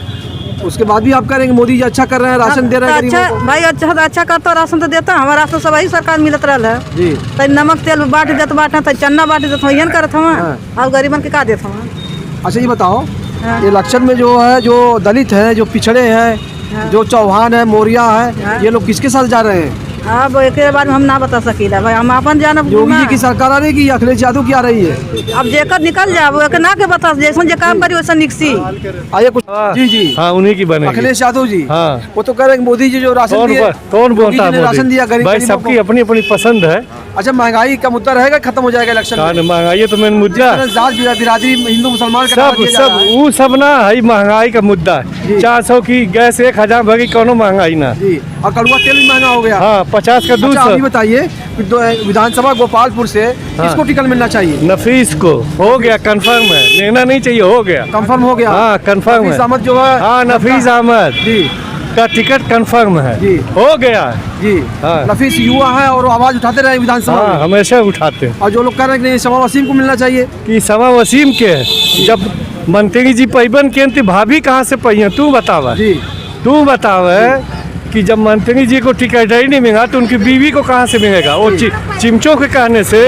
उसके बाद भी आप करेंगे मोदी जी अच्छा कर रहे हैं, राशन दे रहे हैं अच्छा भाई, अच्छा करता राशन तो देता, हमारा राशन सब वही सरकार मिलत रहा है जी। तो नमक तेल बांट देते, बांटा तो चन्ना बांट देते, यही करत हम और गरीबन के का देता हम। अच्छा ये बताओ, इलेक्शन में जो है, जो दलित है, जो पिछड़े हैं, जो चौहान है, मौर्या है, ये लोग किसके साथ जा रहे हैं? अब एक बार में हम ना बता सकीला भाई, हम अपन जानब। योगी जी की सरकार आ रही है, अखिलेश यादव की आ रही है? अब जेकर निकल जाए ना के बता, जैसा जे काम करी वैसा निकसी। आइए कुछ। जी जी हाँ, उन्हीं की बने। अखिलेश यादव जी। हाँ। वो तो कह रहे हैं मोदी जी जो राशन दिए, कौन बोलता है राशन दिया गरीब भाई, सबकी अपनी अपनी पसंद है। अच्छा, महंगाई का मुद्दा रहेगा, खत्म हो जाएगा इलेक्शन में? महंगाई तो मेन मुद्दा, बिरादरी हिंदू मुसलमान सब वो सब ना है, महंगाई का मुद्दा है। 400 की गैस 1000 भगी, कोनो महंगाई ना। और कड़वा तेल भी महंगा हो गया। हाँ, 50 का दूध। अभी बताइए, विधानसभा गोपालपुर से किसको टिकट मिलना चाहिए? नफीस को। हो गया, कंफर्म है, लेना नहीं चाहिए, हो गया, कंफर्म हो गया। हाँ कंफर्म है। नफीस अहमद जो है, हाँ नफीस अहमद जी का टिकट कंफर्म है जी, हो गया जी। हाँ। नफीस युवा है और आवाज उठाते रहे विधानसभा। हाँ, हमेशा उठाते हैं। और जो लोग कह रहे हैं कि समा वसीम को मिलना चाहिए, कि समा वसीम के जब मंत्री जी पैबन के भाभी कहाँ से पहिए, तू बतावा जी, तू बतावे कि जब मंत्री जी को टिकट ही नहीं मिला तो उनकी बीवी को कहाँ से मिलेगा? वो चिमचों के कहने से।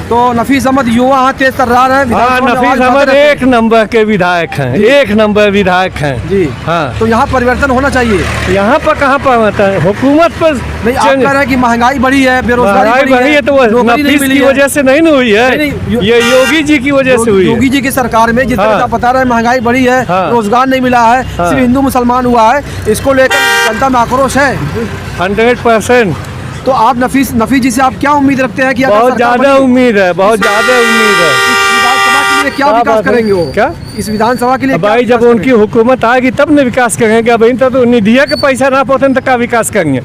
तो नफीस अहमद युवा है, तेज तर्रार है। हाँ, नफीस अहमद एक नंबर के विधायक हैं, एक नंबर विधायक हैं जी। हाँ, तो यहाँ परिवर्तन होना चाहिए। यहाँ पर कहाँ पर होता है? हुकूमत पर नहीं, आप कह रहे हैं कि महंगाई बढ़ी है, बेरोजगारी बढ़ी है, तो वो नफीस की वजह से नहीं हुई है, ये योगी जी की वजह से हुई है। योगी जी की सरकार में जिस तरह से आप बता रहे हैं महंगाई बढ़ी है, रोजगार नहीं मिला है, सिर्फ हिंदू मुसलमान हुआ है, इसको लेकर जनता में आक्रोश है 100%। तो आप नफीस जी से आप क्या उम्मीद रखते हैं कि बहुत ज्यादा उम्मीद है, बहुत ज्यादा उम्मीद है। विधानसभा के लिए क्या विकास करेंगे वो? क्या इस विधानसभा के लिए भाई, जब उनकी हुकूमत आएगी तब न विकास करेंगे। अब तो निधिया के पैसा ना पहुँचे तो क्या विकास करेंगे?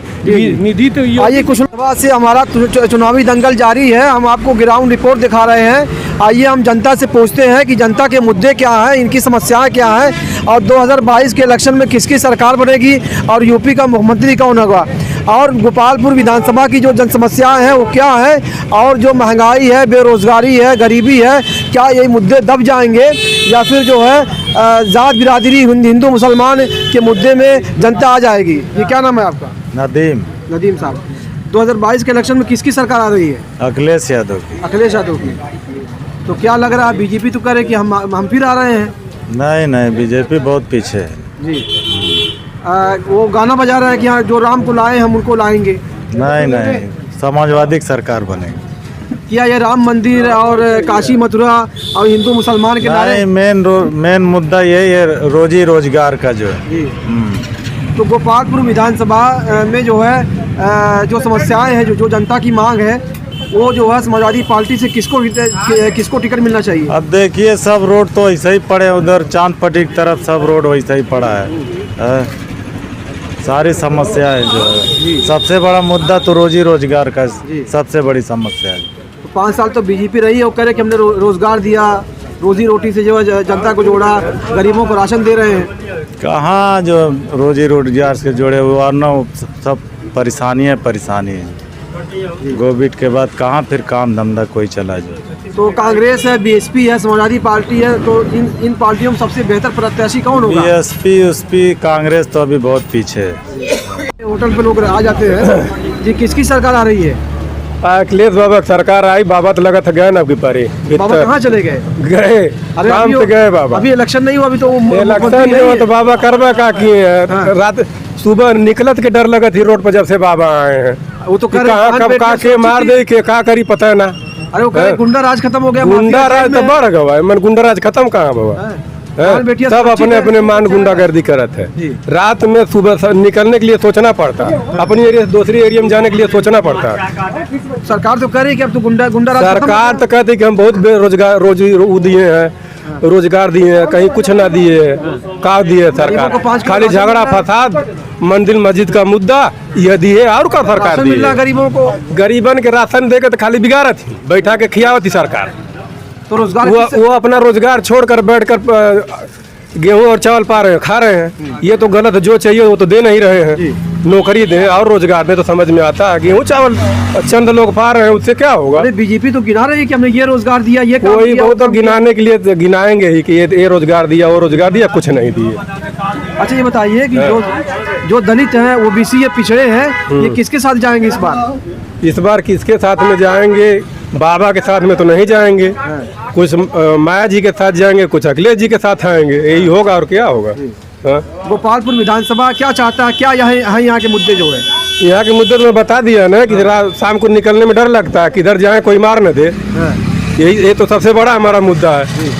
निधि तो आइए, कुछ से हमारा चुनावी दंगल जारी है, हम आपको ग्राउंड रिपोर्ट दिखा रहे हैं। आइए हम जनता से पूछते हैं कि जनता के मुद्दे क्या हैं, इनकी समस्याएं क्या हैं, और 2022 के इलेक्शन में किसकी सरकार बनेगी और यूपी का मुख्यमंत्री कौन होगा, और गोपालपुर विधानसभा की जो जन समस्याएं हैं वो क्या है, और जो महंगाई है, बेरोजगारी है, गरीबी है, क्या ये मुद्दे दब जाएंगे या फिर जो है जात बिरादरी हिंदू मुसलमान के मुद्दे में जनता आ जाएगी? ये क्या नाम है आपका? नदीम साहब। 2022 के इलेक्शन में किसकी सरकार आ रही है? अखिलेश यादव की। अखिलेश यादव की। तो क्या लग रहा है, बीजेपी तो कह रहे कि हम फिर आ रहे हैं? नहीं, बीजेपी बहुत पीछे है जी। वो गाना बजा रहे हैं कि हाँ, जो राम को लाए हम उनको लाएंगे। नहीं, समाजवादी सरकार बनेगी। क्या ये राम मंदिर और काशी मथुरा और हिंदू मुसलमान के नारे? मेन मुद्दा ये रोजी रोजगार का जो है। तो गोपालपुर विधानसभा में जो है जो समस्याएं हैं, जो जनता की मांग है, वो जो है समाजवादी पार्टी से किसको टिकट मिलना चाहिए? अब देखिए, सब रोड तो ऐसे ही पड़े, उधर चांदपट्टी की तरफ सब रोड वैसे ही पड़ा है। सारी समस्याएं जो है, सबसे बड़ा मुद्दा तो रोजी रोजगार का सबसे बड़ी समस्या है। तो 5 साल तो बीजेपी रही है, वो कह रहे कि हमने रोजगार दिया, रोजी रोटी से जो है जनता को जोड़ा, गरीबों को राशन दे रहे हैं। कहाँ जो रोजी रोजगार से जोड़े हुए, और ना सब परेशानी है। कोविड के बाद कहाँ फिर काम धंधा कोई चला जाए। तो कांग्रेस है, बीएसपी है, समाजवादी पार्टी है, तो इन पार्टियों में सबसे बेहतर प्रत्याशी कौन होगा? बीएसपी उसपी कांग्रेस तो अभी बहुत पीछे है। होटल पे लोग आ जाते हैं जी, किसकी सरकार आ रही है? अखिलेश बाबा सरकार आई, बाबा तो लगा था गए ना अभी पारी। बाबा कहाँ चले गए? गए काम पे गए बाबा। अभी इलेक्शन नहीं हुआ, अभी तो इलेक्शन नहीं हुआ तो बाबा करवा का किए हैं। रात सुबह निकलत के डर लगा थी रोड पर जब से बाबा आए हैं। वो तो कहाँ कब का के मार दे के का करी पता है ना। अरे वो कह गुंडा राज खत्म हो गया, गुंडा राज तो बढ़ गया। मन गुंडा राज खत्म कहाँ बाबा? सब अपने अपने मान गुंडागर्दी करत है। रात में सुबह निकलने के लिए सोचना पड़ता, अपनी एरिया से दूसरी एरिया में जाने के लिए सोचना पड़ता। सरकार तो कह रही है कि अब तो गुंडा राज सरकार तो कहती है कि हम बहुत बेरोजगार दिए हैं, रोजगार दिए हैं, कहीं कुछ ना दिए, का दिए सरकार? खाली झगड़ा फसाद, मंदिर मस्जिद का मुद्दा ये दिए और का सरकार दिए? गरीबों को, गरीबन के राशन देकर तो खाली बिगाड़त थी, बैठा के खियावत थी सरकार। तो रोजगार वो अपना रोजगार छोड़कर बैठकर गेहूं और चावल पा रहे हैं, खा रहे हैं। ये तो गलत है, जो चाहिए वो तो दे नहीं रहे हैं। नौकरी दें और रोजगार दें तो समझ में आता है। गेहूं चावल चंद लोग पा रहे हैं, उससे क्या होगा? बीजेपी तो गिना रही है कि हमने ये रोजगार दिया, ये कोई बहुत तो गिनाने के लिए गिनाएंगे ही कि ये रोजगार दिया, वो रोजगार दिया, कुछ नहीं दिए। अच्छा ये बताइए कि जो दलित हैं, ओबीसी ये पिछड़े हैं, ये किसके साथ जाएंगे इस बार? इस बार किसके साथ में जाएंगे? बाबा के साथ में तो नहीं जाएंगे, कुछ माया जी के साथ जाएंगे, कुछ अखिलेश जी के साथ आएंगे, यही होगा और क्या होगा। गोपालपुर विधानसभा क्या चाहता है, क्या यहाँ के मुद्दे जो है? यहाँ के मुद्दे तो मैं बता दिया ना कि शाम को निकलने में डर लगता है, किधर जाए कोई मार न दे। ये तो सबसे बड़ा हमारा मुद्दा है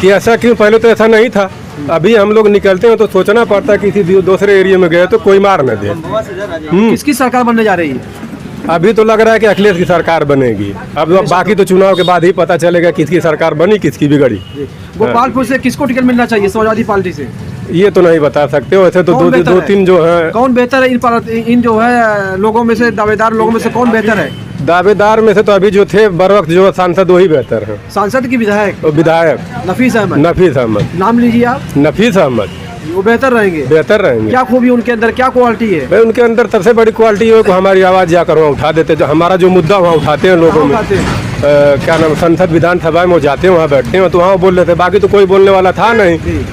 कि ऐसा क्यों, पहले तो ऐसा नहीं था। अभी हम लोग निकलते हैं तो सोचना पड़ता है किसी दूसरे एरिया में गए तो कोई मार न दे। किसकी सरकार बनने जा रही है? अभी तो लग रहा है कि अखिलेश की सरकार बनेगी। अब बाकी तो चुनाव के बाद ही पता चलेगा किसकी सरकार बनी, किसकी बिगड़ी। गोपालपुर से किसको टिकट मिलना चाहिए समाजवादी पार्टी से? ये तो नहीं बता सकते। वैसे तो दो तीन जो है। कौन बेहतर है इन जो है लोगों में से, दावेदार लोगों में से कौन बेहतर है? दावेदार में से तो अभी जो थे बर वक्त जो सांसद वही बेहतर है। सांसद की विधायक नफीस अहमद। नाम लीजिए आप। नफीस अहमद। वो बेहतर रहेंगे? बेहतर रहेंगे। क्या खूबी उनके अंदर, क्या क्वालिटी है? भाई उनके अंदर सबसे बड़ी क्वालिटी है कि हमारी आवाज जाकर वहाँ उठा देते, जो हमारा जो मुद्दा वहाँ उठाते हैं लोगों में। क्या नाम, संसद विधानसभा में वो जाते हैं, वहाँ बैठते हैं तो वहाँ बोल रहे थे, बाकी तो कोई बोलने वाला था नहीं।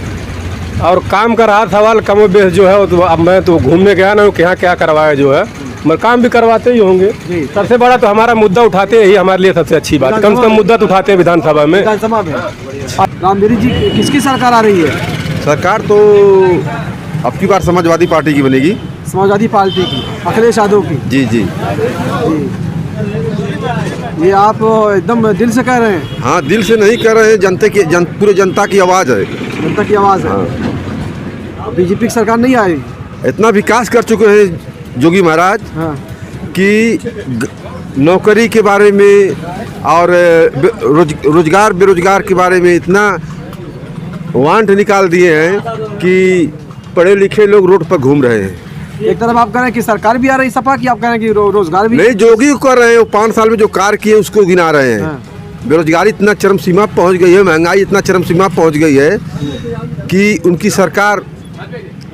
और काम का रहा सवाल कम बेस जो है, तो अब मैं तो घूमने गया ना कि यहाँ क्या करवाया जो है, मगर काम भी करवाते ही होंगे। सबसे बड़ा तो हमारा मुद्दा उठाते ही हमारे लिए सबसे अच्छी बात, कम से कम मुद्दा तो उठाते हैं विधानसभा में। रामगिरी जी, किसकी सरकार आ रही है? सरकार तो अब की बार समाजवादी पार्टी की बनेगी। समाजवादी पार्टी की, अखिलेश यादव की? जी जी। ये आप एकदम दिल से कह रहे हैं? हाँ, दिल से नहीं कह रहे हैं, पूरे जनता की आवाज़ है। जनता की आवाज़ है। हाँ। बीजेपी की सरकार नहीं आई। इतना विकास कर चुके हैं योगी महाराज कि नौकरी के बारे में और रोजगार बेरोजगार के बारे में इतना वांट निकाल दिए हैं कि पढ़े लिखे लोग रोड पर घूम रहे हैं। एक तरफ आप कह रहे हैं कि सरकार भी आ रही सपा की, आप कह रहे हैं कि रोजगार भी नहीं, जोगी कर रहे हैं। वो 5 साल में जो कार्य किए उसको गिना रहे हैं। बेरोजगारी इतना चरम सीमा पहुंच गई है, महंगाई इतना चरम सीमा पहुंच गई है कि उनकी सरकार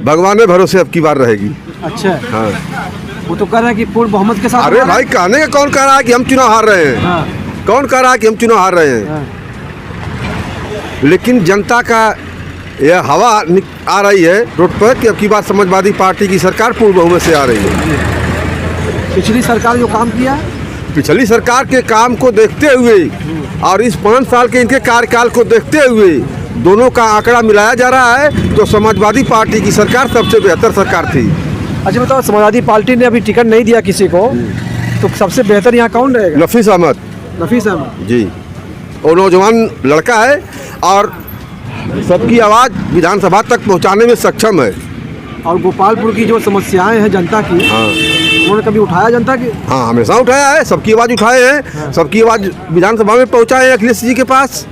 भगवान में भरोसे अब की बार रहेगी। अच्छा। हाँ, वो तो कह रहे हैं कि पूर्ण बहुमत के साथ। अरे भाई, कहने का कौन कह रहा है कि हम चुनाव हार रहे हैं? कौन कह रहा है कि हम चुनाव हार रहे हैं? लेकिन जनता का यह हवा आ रही है रोड पर कि अब की बार समाजवादी पार्टी की सरकार पूर्ण बहुमत से आ रही है। पिछली सरकार जो काम किया, पिछली सरकार के काम को देखते हुए और इस 5 साल के इनके कार्यकाल को देखते हुए दोनों का आंकड़ा मिलाया जा रहा है तो समाजवादी पार्टी की सरकार सबसे बेहतर सरकार थी। अच्छा बताओ, समाजवादी पार्टी ने अभी टिकट नहीं दिया किसी को, तो सबसे बेहतर यहाँ कौन रहेगा? नफीस अहमद। नफीस अहमद जी, वो नौजवान लड़का है और सबकी आवाज़ विधानसभा तक पहुंचाने में सक्षम है। और गोपालपुर की जो समस्याएं हैं जनता की, उन्होंने कभी उठाया जनता की? हाँ, हमेशा उठाया है, सबकी आवाज़ उठाए हैं। सबकी आवाज़ विधानसभा में पहुंचाए हैं अखिलेश जी के पास।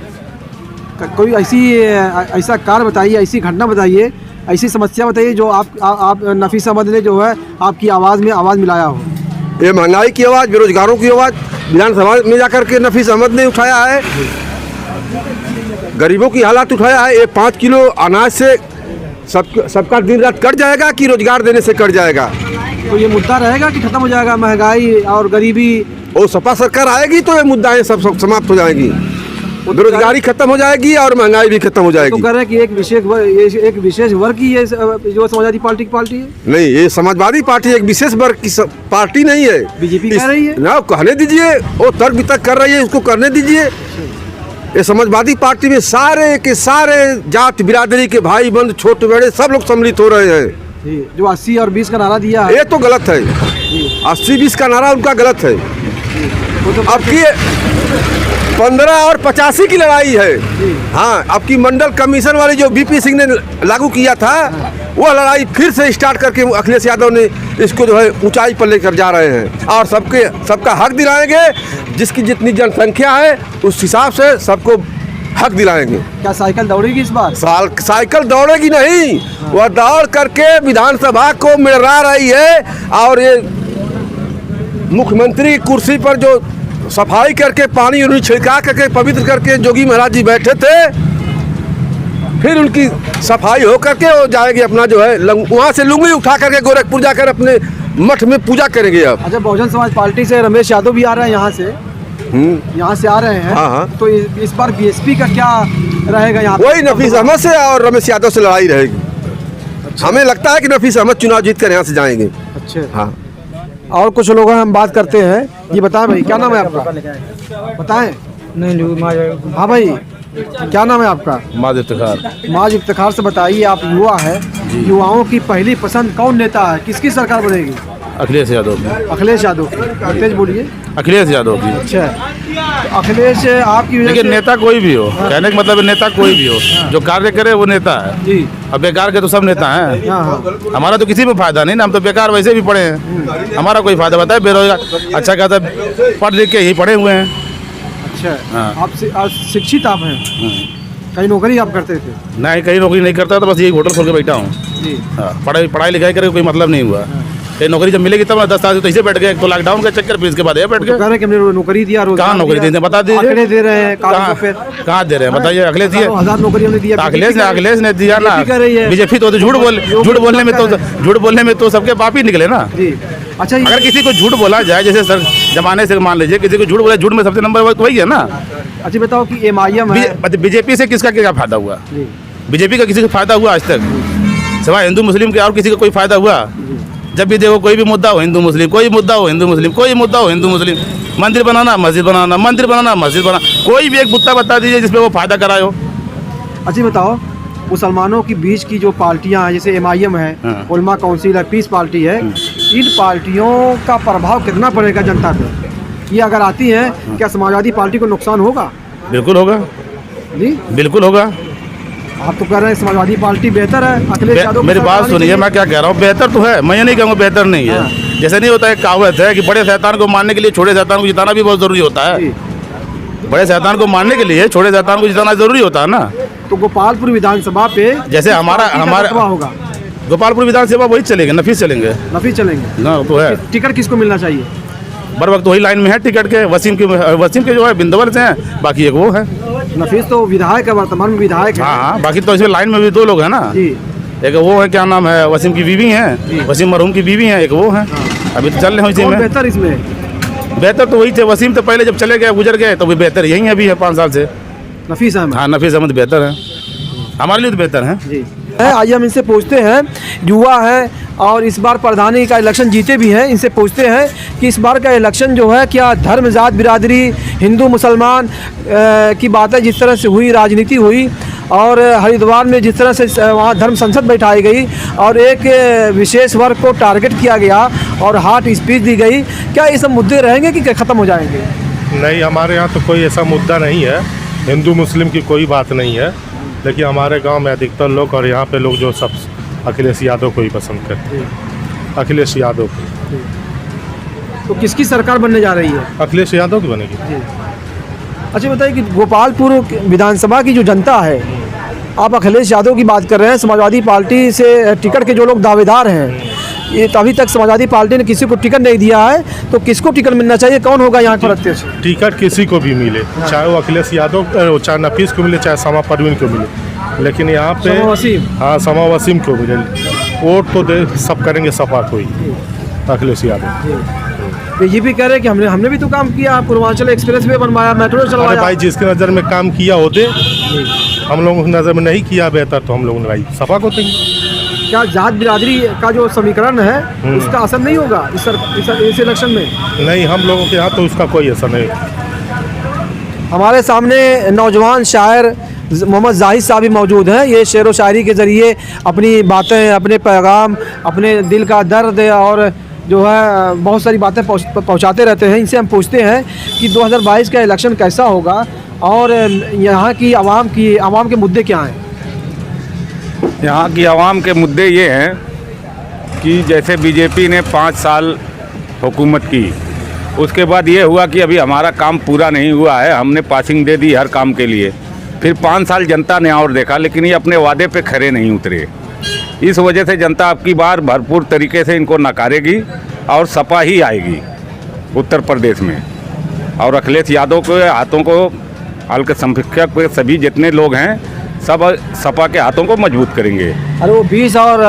कोई ऐसा कार्य बताइए, ऐसी घटना बताइए, ऐसी समस्या बताइए जो आप नफीस अहमद ने जो है आपकी आवाज़ में आवाज़ मिलाया हो। ये महंगाई की आवाज़, बेरोजगारों की आवाज़ विधानसभा में जाकर के नफीस अहमद ने उठाया है। गरीबों की हालात उठाया है। ये 5 किलो अनाज से सबका दिन रात कट जाएगा कि रोजगार देने से कट जाएगा? तो ये मुद्दा रहेगा कि खत्म हो जाएगा महंगाई और गरीबी? वो सपा सरकार आएगी तो ये मुद्दाएं सब समाप्त हो जाएंगी, बेरोजगारी खत्म हो जाएगी और महंगाई भी खत्म हो तो जाएगी। कह रहे हैं कि एक विशेष वर्ग की ये जो समाजवादी पार्टी की पार्टी है। नहीं, ये समाजवादी पार्टी एक विशेष वर्ग की पार्टी नहीं है। बीजेपी कह रही है ना, कहने दीजिए, वो तर्क वितर्क कर रही है, उसको करने दीजिए। ये समाजवादी पार्टी में सारे के सारे जात बिरादरी के भाई बंद छोटे बड़े सब लोग सम्मिलित हो रहे हैं। जो 80 और 20 का नारा दिया है ये तो गलत है। 80-20 का नारा उनका गलत है। अब की 15 और 85 की लड़ाई है। हाँ, अब की मंडल कमीशन वाली जो बीपी सिंह ने लागू किया था, वो लड़ाई फिर से स्टार्ट करके अखिलेश यादव ने इसको जो है ऊंचाई पर लेकर जा रहे हैं और सबका हक दिलाएंगे। जिसकी जितनी जनसंख्या है उस हिसाब से सबको हक दिलाएंगे। क्या साइकिल दौड़ेगी इस बार? साइकिल दौड़ेगी नहीं, वह दौड़ करके विधानसभा को मिलरा रही है। और ये मुख्यमंत्री की कुर्सी पर जो सफाई करके पानी उन्हें छिड़का करके पवित्र करके जोगी महाराज जी बैठे थे, फिर उनकी सफाई हो करके वो जाएगी अपना जो है वहाँ से लुंगी उठा करके गोरखपुर जाकर अपने मठ में पूजा करेंगे। अब अच्छा, बहुजन समाज पार्टी से रमेश यादव भी आ रहे हैं यहाँ से, यहाँ से आ रहे हैं। हाँ। तो इस बार बीएसपी का क्या रहेगा यहाँ? वही नफीस अहमद से और रमेश यादव से लड़ाई रहेगी। अच्छा। हमें लगता है कि नफीस अहमद चुनाव जीत कर यहाँ से जाएंगे। अच्छा। हाँ, और कुछ लोग हैं, हम बात करते हैं। ये बताएं भाई, क्या नाम है आपका? बताएं। नहीं, हाँ भाई, क्या नाम है आपका? माज इफ्तिखार। माज इफ्तिखार से बताइए, आप युवा है, युवाओं की पहली पसंद कौन नेता है? किसकी सरकार बनेगी? अखिलेश यादव। अखिलेश यादव की। तेज बोलिए। अखिलेश यादव की। अच्छा, तो अखिलेश आपकी वजह लेकिन से नेता कोई भी हो, कहने का मतलब नेता कोई भी हो, जो कार्य करे वो नेता है जी। अब बेकार के तो सब नेता हैं। हमारा तो किसी में फायदा नहीं ना, हम तो बेकार वैसे भी पढ़े हैं, हमारा कोई फायदा बताए? बेरोजगार अच्छा कहता पढ़ लिख के ही पढ़े हुए हैं। अच्छा, आप शिक्षित आप हैं? कहीं नौकरी आप करते थे? नहीं, कहीं नौकरी नहीं करता, तो बस यही होटल खोल के बैठा हूँ। पढ़ाई लिखाई करके कोई मतलब नहीं हुआ। कहीं नौकरी जब मिलेगी तब 10 साल तो ऐसे बैठ गए, तो लॉकडाउन का चक्कर, फिर इसके बाद ये बैठ गए। कह रहे कि हमने नौकरी दिया, कहाँ नौकरी देते हैं बता दीजिए? दे रहे हैं कहाँ दे रहे हैं बताइए? अखिलेश दिए 1000 नौकरी हमने दिया। अखिलेश ने दिया ना। बीजेपी तो झूठ बोलने में तो सबके बाप ही निकले ना। अच्छा, अगर किसी को झूठ बोला जाए, जैसे सर जमाने से मान लीजिए किसी को झूठ बोला, झूठ में सबसे नंबर वही है ना। अच्छा बताओ कि MIM है, बीजेपी से किसका क्या फायदा हुआ? बीजेपी का किसी को फायदा हुआ आज तक सिवाय हिंदू मुस्लिम के? और किसी को कोई फायदा हुआ? जब भी देखो कोई भी मुद्दा हो हिंदू मुस्लिम, कोई मुद्दा हो हिंदू मुस्लिम, कोई मुद्दा हो हिंदू मुस्लिम, मंदिर बनाना मस्जिद बनाना, मंदिर बनाना मस्जिद बनाना, कोई भी एक मुद्दा बता दीजिए जिसपे वो फायदा कराए हो। अच्छा बताओ, मुसलमानों की बीच की जो पार्टियां हैं, जैसे MIM है, उलमा काउंसिल है, पीस पार्टी है, इन पार्टियों का प्रभाव कितना पड़ेगा जनता पे? ये अगर आती है, क्या समाजवादी पार्टी को नुकसान होगा? बिल्कुल होगा जी, बिल्कुल होगा। आप तो कह रहे हैं समाजवादी पार्टी बेहतर है, अखिलेश यादव। मेरी बात सुनिए, मैं क्या कह रहा हूँ, बेहतर तो है, मैं ये नहीं कहूँगा बेहतर नहीं है। जैसे नहीं होता है, कहावत है कि बड़े शैतान को मारने के लिए छोटे शैतान को जिताना भी बहुत जरूरी होता है। बड़े शैतान को मारने के लिए छोटे शैतान को जिताना जरूरी होता है ना। तो गोपालपुर विधानसभा पे जैसे हमारा होगा, गोपालपुर विधानसभा वही चलेंगे, नफीस चलेंगे ना, तो है। टिकट किसको मिलना चाहिए? बर वक्त वही लाइन में है टिकट के, वसीम के जो है बिंदवल से हैं, बाकी एक वो है। नफीस तो विधायक है, वर्तमान में विधायक है। हाँ, बाकी तो इसमें लाइन में भी 2 लोग हैं ना। एक वो है, क्या नाम है, वसीम की बीवी हैं, वसीम मरहूम की बीवी हैं, एक वो है। अभी तो चल रहे हैं इसी में। बेहतर इसमें? बेहतर तो वही थे, वसीम तो पहले जब चले गए, गुजर गए, तो भी बेहतर यही अभी है 5 साल से। नफीस अहमद? हाँ, नफीस अहमद बेहतर है, हमारे लिए तो बेहतर है जी। आइए हम इनसे पूछते हैं, युवा है और इस बार प्रधानी का इलेक्शन जीते भी हैं, इनसे पूछते हैं कि इस बार का इलेक्शन जो है, क्या धर्म जात बिरादरी हिंदू मुसलमान की बातें जिस तरह से हुई, राजनीति हुई, और हरिद्वार में जिस तरह से वहाँ धर्म संसद बैठाई गई और एक विशेष वर्ग को टारगेट किया गया और हार्ट स्पीच दी गई, क्या ये सब मुद्दे रहेंगे कि ख़त्म हो जाएंगे? नहीं, हमारे यहाँ तो कोई ऐसा मुद्दा नहीं है, हिंदू मुस्लिम की कोई बात नहीं है। लेकिन हमारे गांव में अधिकतर लोग और यहाँ पे लोग जो सब अखिलेश यादव को ही पसंद करते हैं, अखिलेश यादव को। तो किसकी सरकार बनने जा रही है? अखिलेश यादव की बनेगी। अच्छा बताइए कि गोपालपुर विधानसभा की जो जनता है, आप अखिलेश यादव की बात कर रहे हैं, समाजवादी पार्टी से टिकट के जो लोग दावेदार हैं, ये तो अभी तक समाजवादी पार्टी ने किसी को टिकट नहीं दिया है, तो किसको टिकट मिलना चाहिए? कौन होगा यहाँ का प्रत्याशी? टिकट किसी को भी मिले, चाहे वो अखिलेश यादव, चाहे नफीस को मिले, चाहे समा परवीन को मिले, लेकिन यहाँ पे समा वसीम, हाँ, समा वसीम को मिले। वोट तो दे सब करेंगे सपा को ही। अखिलेश यादव। बीजेपी कह रहे हैं कि हमने भी तो काम किया, पूर्वांचल एक्सप्रेस वे बनवाया, मेट्रो अरे चलवाया। भाई जिसकी नज़र में काम किया होते, हम लोगों की नज़र में नहीं किया बेहतर तो हम लोग लगाई सपा को देंगे। क्या जात बिरादरी का जो समीकरण है उसका असर नहीं होगा इस इलेक्शन में? नहीं, हम लोगों के यहाँ तो उसका कोई असर नहीं। हमारे सामने नौजवान शायर मोहम्मद जाहिद साहब भी मौजूद हैं। ये शेर व शायरी के ज़रिए अपनी बातें, अपने पैगाम, अपने दिल का दर्द और जो है बहुत सारी बातें पहुंचाते रहते हैं। इनसे हम पूछते हैं कि 2022 का इलेक्शन कैसा होगा और यहाँ की आवाम के मुद्दे क्या हैं। यहाँ की आवाम के मुद्दे ये हैं कि जैसे बीजेपी ने 5 साल हुकूमत की, उसके बाद ये हुआ कि अभी हमारा काम पूरा नहीं हुआ है, हमने पासिंग दे दी हर काम के लिए। फिर 5 साल जनता ने और देखा, लेकिन ये अपने वादे पे खरे नहीं उतरे। इस वजह से जनता अब की बार भरपूर तरीके से इनको नकारेगी और सपा ही आएगी उत्तर प्रदेश में। और अखिलेश यादव के हाथों को, अल्पसंख्यक पे सभी जितने लोग हैं सब सपा के हाथों को मजबूत करेंगे। अरे वो 20 और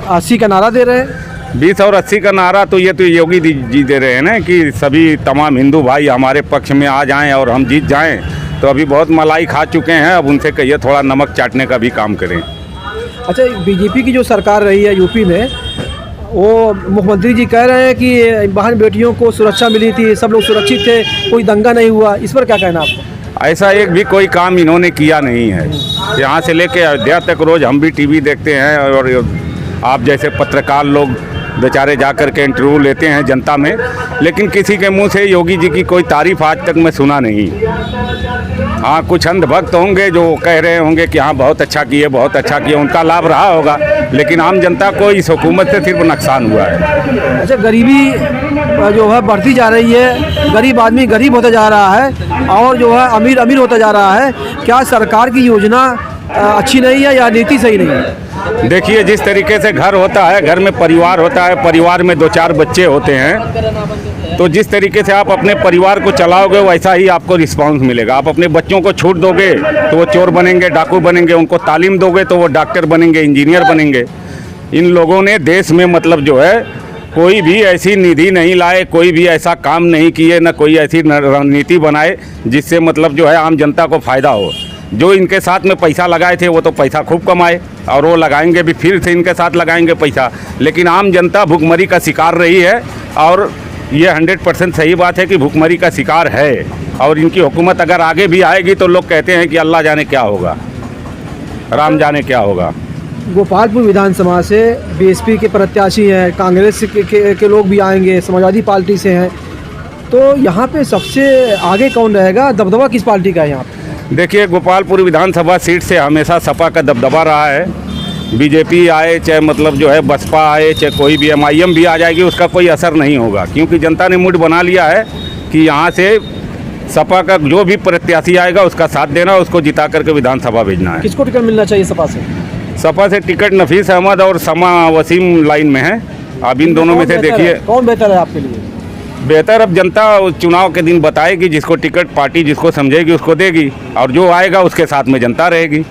80 का नारा दे रहे हैं। 20 और 80 का नारा तो ये तो योगी जी दे रहे हैं ना कि सभी तमाम हिंदू भाई हमारे पक्ष में आ जाएं और हम जीत जाएं। तो अभी बहुत मलाई खा चुके हैं, अब उनसे कहिए थोड़ा नमक चाटने का भी काम करें। अच्छा, बीजेपी की जो सरकार रही है यूपी में, वो मुख्यमंत्री जी कह रहे हैं कि बहन बेटियों को सुरक्षा मिली थी, सब लोग सुरक्षित थे, कोई दंगा नहीं हुआ। इस पर क्या कहना आपको? ऐसा एक भी कोई काम इन्होंने किया नहीं है। यहाँ से लेके अयोध्या तक रोज़ हम भी टीवी देखते हैं और आप जैसे पत्रकार लोग बेचारे जा कर के इंटरव्यू लेते हैं जनता में, लेकिन किसी के मुंह से योगी जी की कोई तारीफ आज तक मैं सुना नहीं। हाँ, कुछ अंधभक्त होंगे जो कह रहे होंगे कि हाँ बहुत अच्छा किए, बहुत अच्छा किए, उनका लाभ रहा होगा, लेकिन आम जनता को इस हुकूमत से सिर्फ नुकसान हुआ है। अच्छा, गरीबी जो है बढ़ती जा रही है, गरीब आदमी गरीब होता जा रहा है और जो है अमीर अमीर होता जा रहा है। क्या सरकार की योजना अच्छी नहीं है या नीति सही नहीं है? देखिए, जिस तरीके से घर होता है, घर में परिवार होता है, परिवार में 2-4 बच्चे होते हैं, तो जिस तरीके से आप अपने परिवार को चलाओगे वैसा ही आपको रिस्पांस मिलेगा। आप अपने बच्चों को छूट दोगे तो वो चोर बनेंगे, डाकू बनेंगे, उनको तालीम दोगे तो वो डॉक्टर बनेंगे, इंजीनियर बनेंगे। इन लोगों ने देश में मतलब जो है कोई भी ऐसी निधि नहीं लाए, कोई भी ऐसा काम नहीं किए, न कोई ऐसी रणनीति बनाए जिससे मतलब जो है आम जनता को फ़ायदा हो। जो इनके साथ में पैसा लगाए थे वो तो पैसा खूब कमाए और वो लगाएंगे भी, फिर से इनके साथ लगाएंगे पैसा, लेकिन आम जनता भुखमरी का शिकार रही है। और ये 100% सही बात है कि भुखमरी का शिकार है। और इनकी हुकूमत अगर आगे भी आएगी तो लोग कहते हैं कि अल्लाह जाने क्या होगा, राम जाने क्या होगा। गोपालपुर विधानसभा से बीएसपी के प्रत्याशी हैं, कांग्रेस के लोग भी आएंगे, समाजवादी पार्टी से हैं, तो यहाँ पे सबसे आगे कौन रहेगा? दबदबा किस पार्टी का है यहाँ पे? देखिए, गोपालपुर विधानसभा सीट से हमेशा सपा का दबदबा रहा है। बीजेपी आए चाहे मतलब जो है बसपा आए, चाहे कोई भी MIM भी आ जाएगी, उसका कोई असर नहीं होगा, क्योंकि जनता ने मूड बना लिया है कि यहाँ से सपा का जो भी प्रत्याशी आएगा उसका साथ देना, उसको जिता करके विधानसभा भेजना है। किसको टिकट मिलना चाहिए सपा से? सपा से टिकट नफीस अहमद और समा वसीम लाइन में है। अब इन दोनों में से देखिए कौन बेहतर है आपके लिए? बेहतर अब जनता चुनाव के दिन बताएगी, जिसको टिकट पार्टी जिसको समझेगी उसको देगी, और जो आएगा उसके साथ में जनता रहेगी।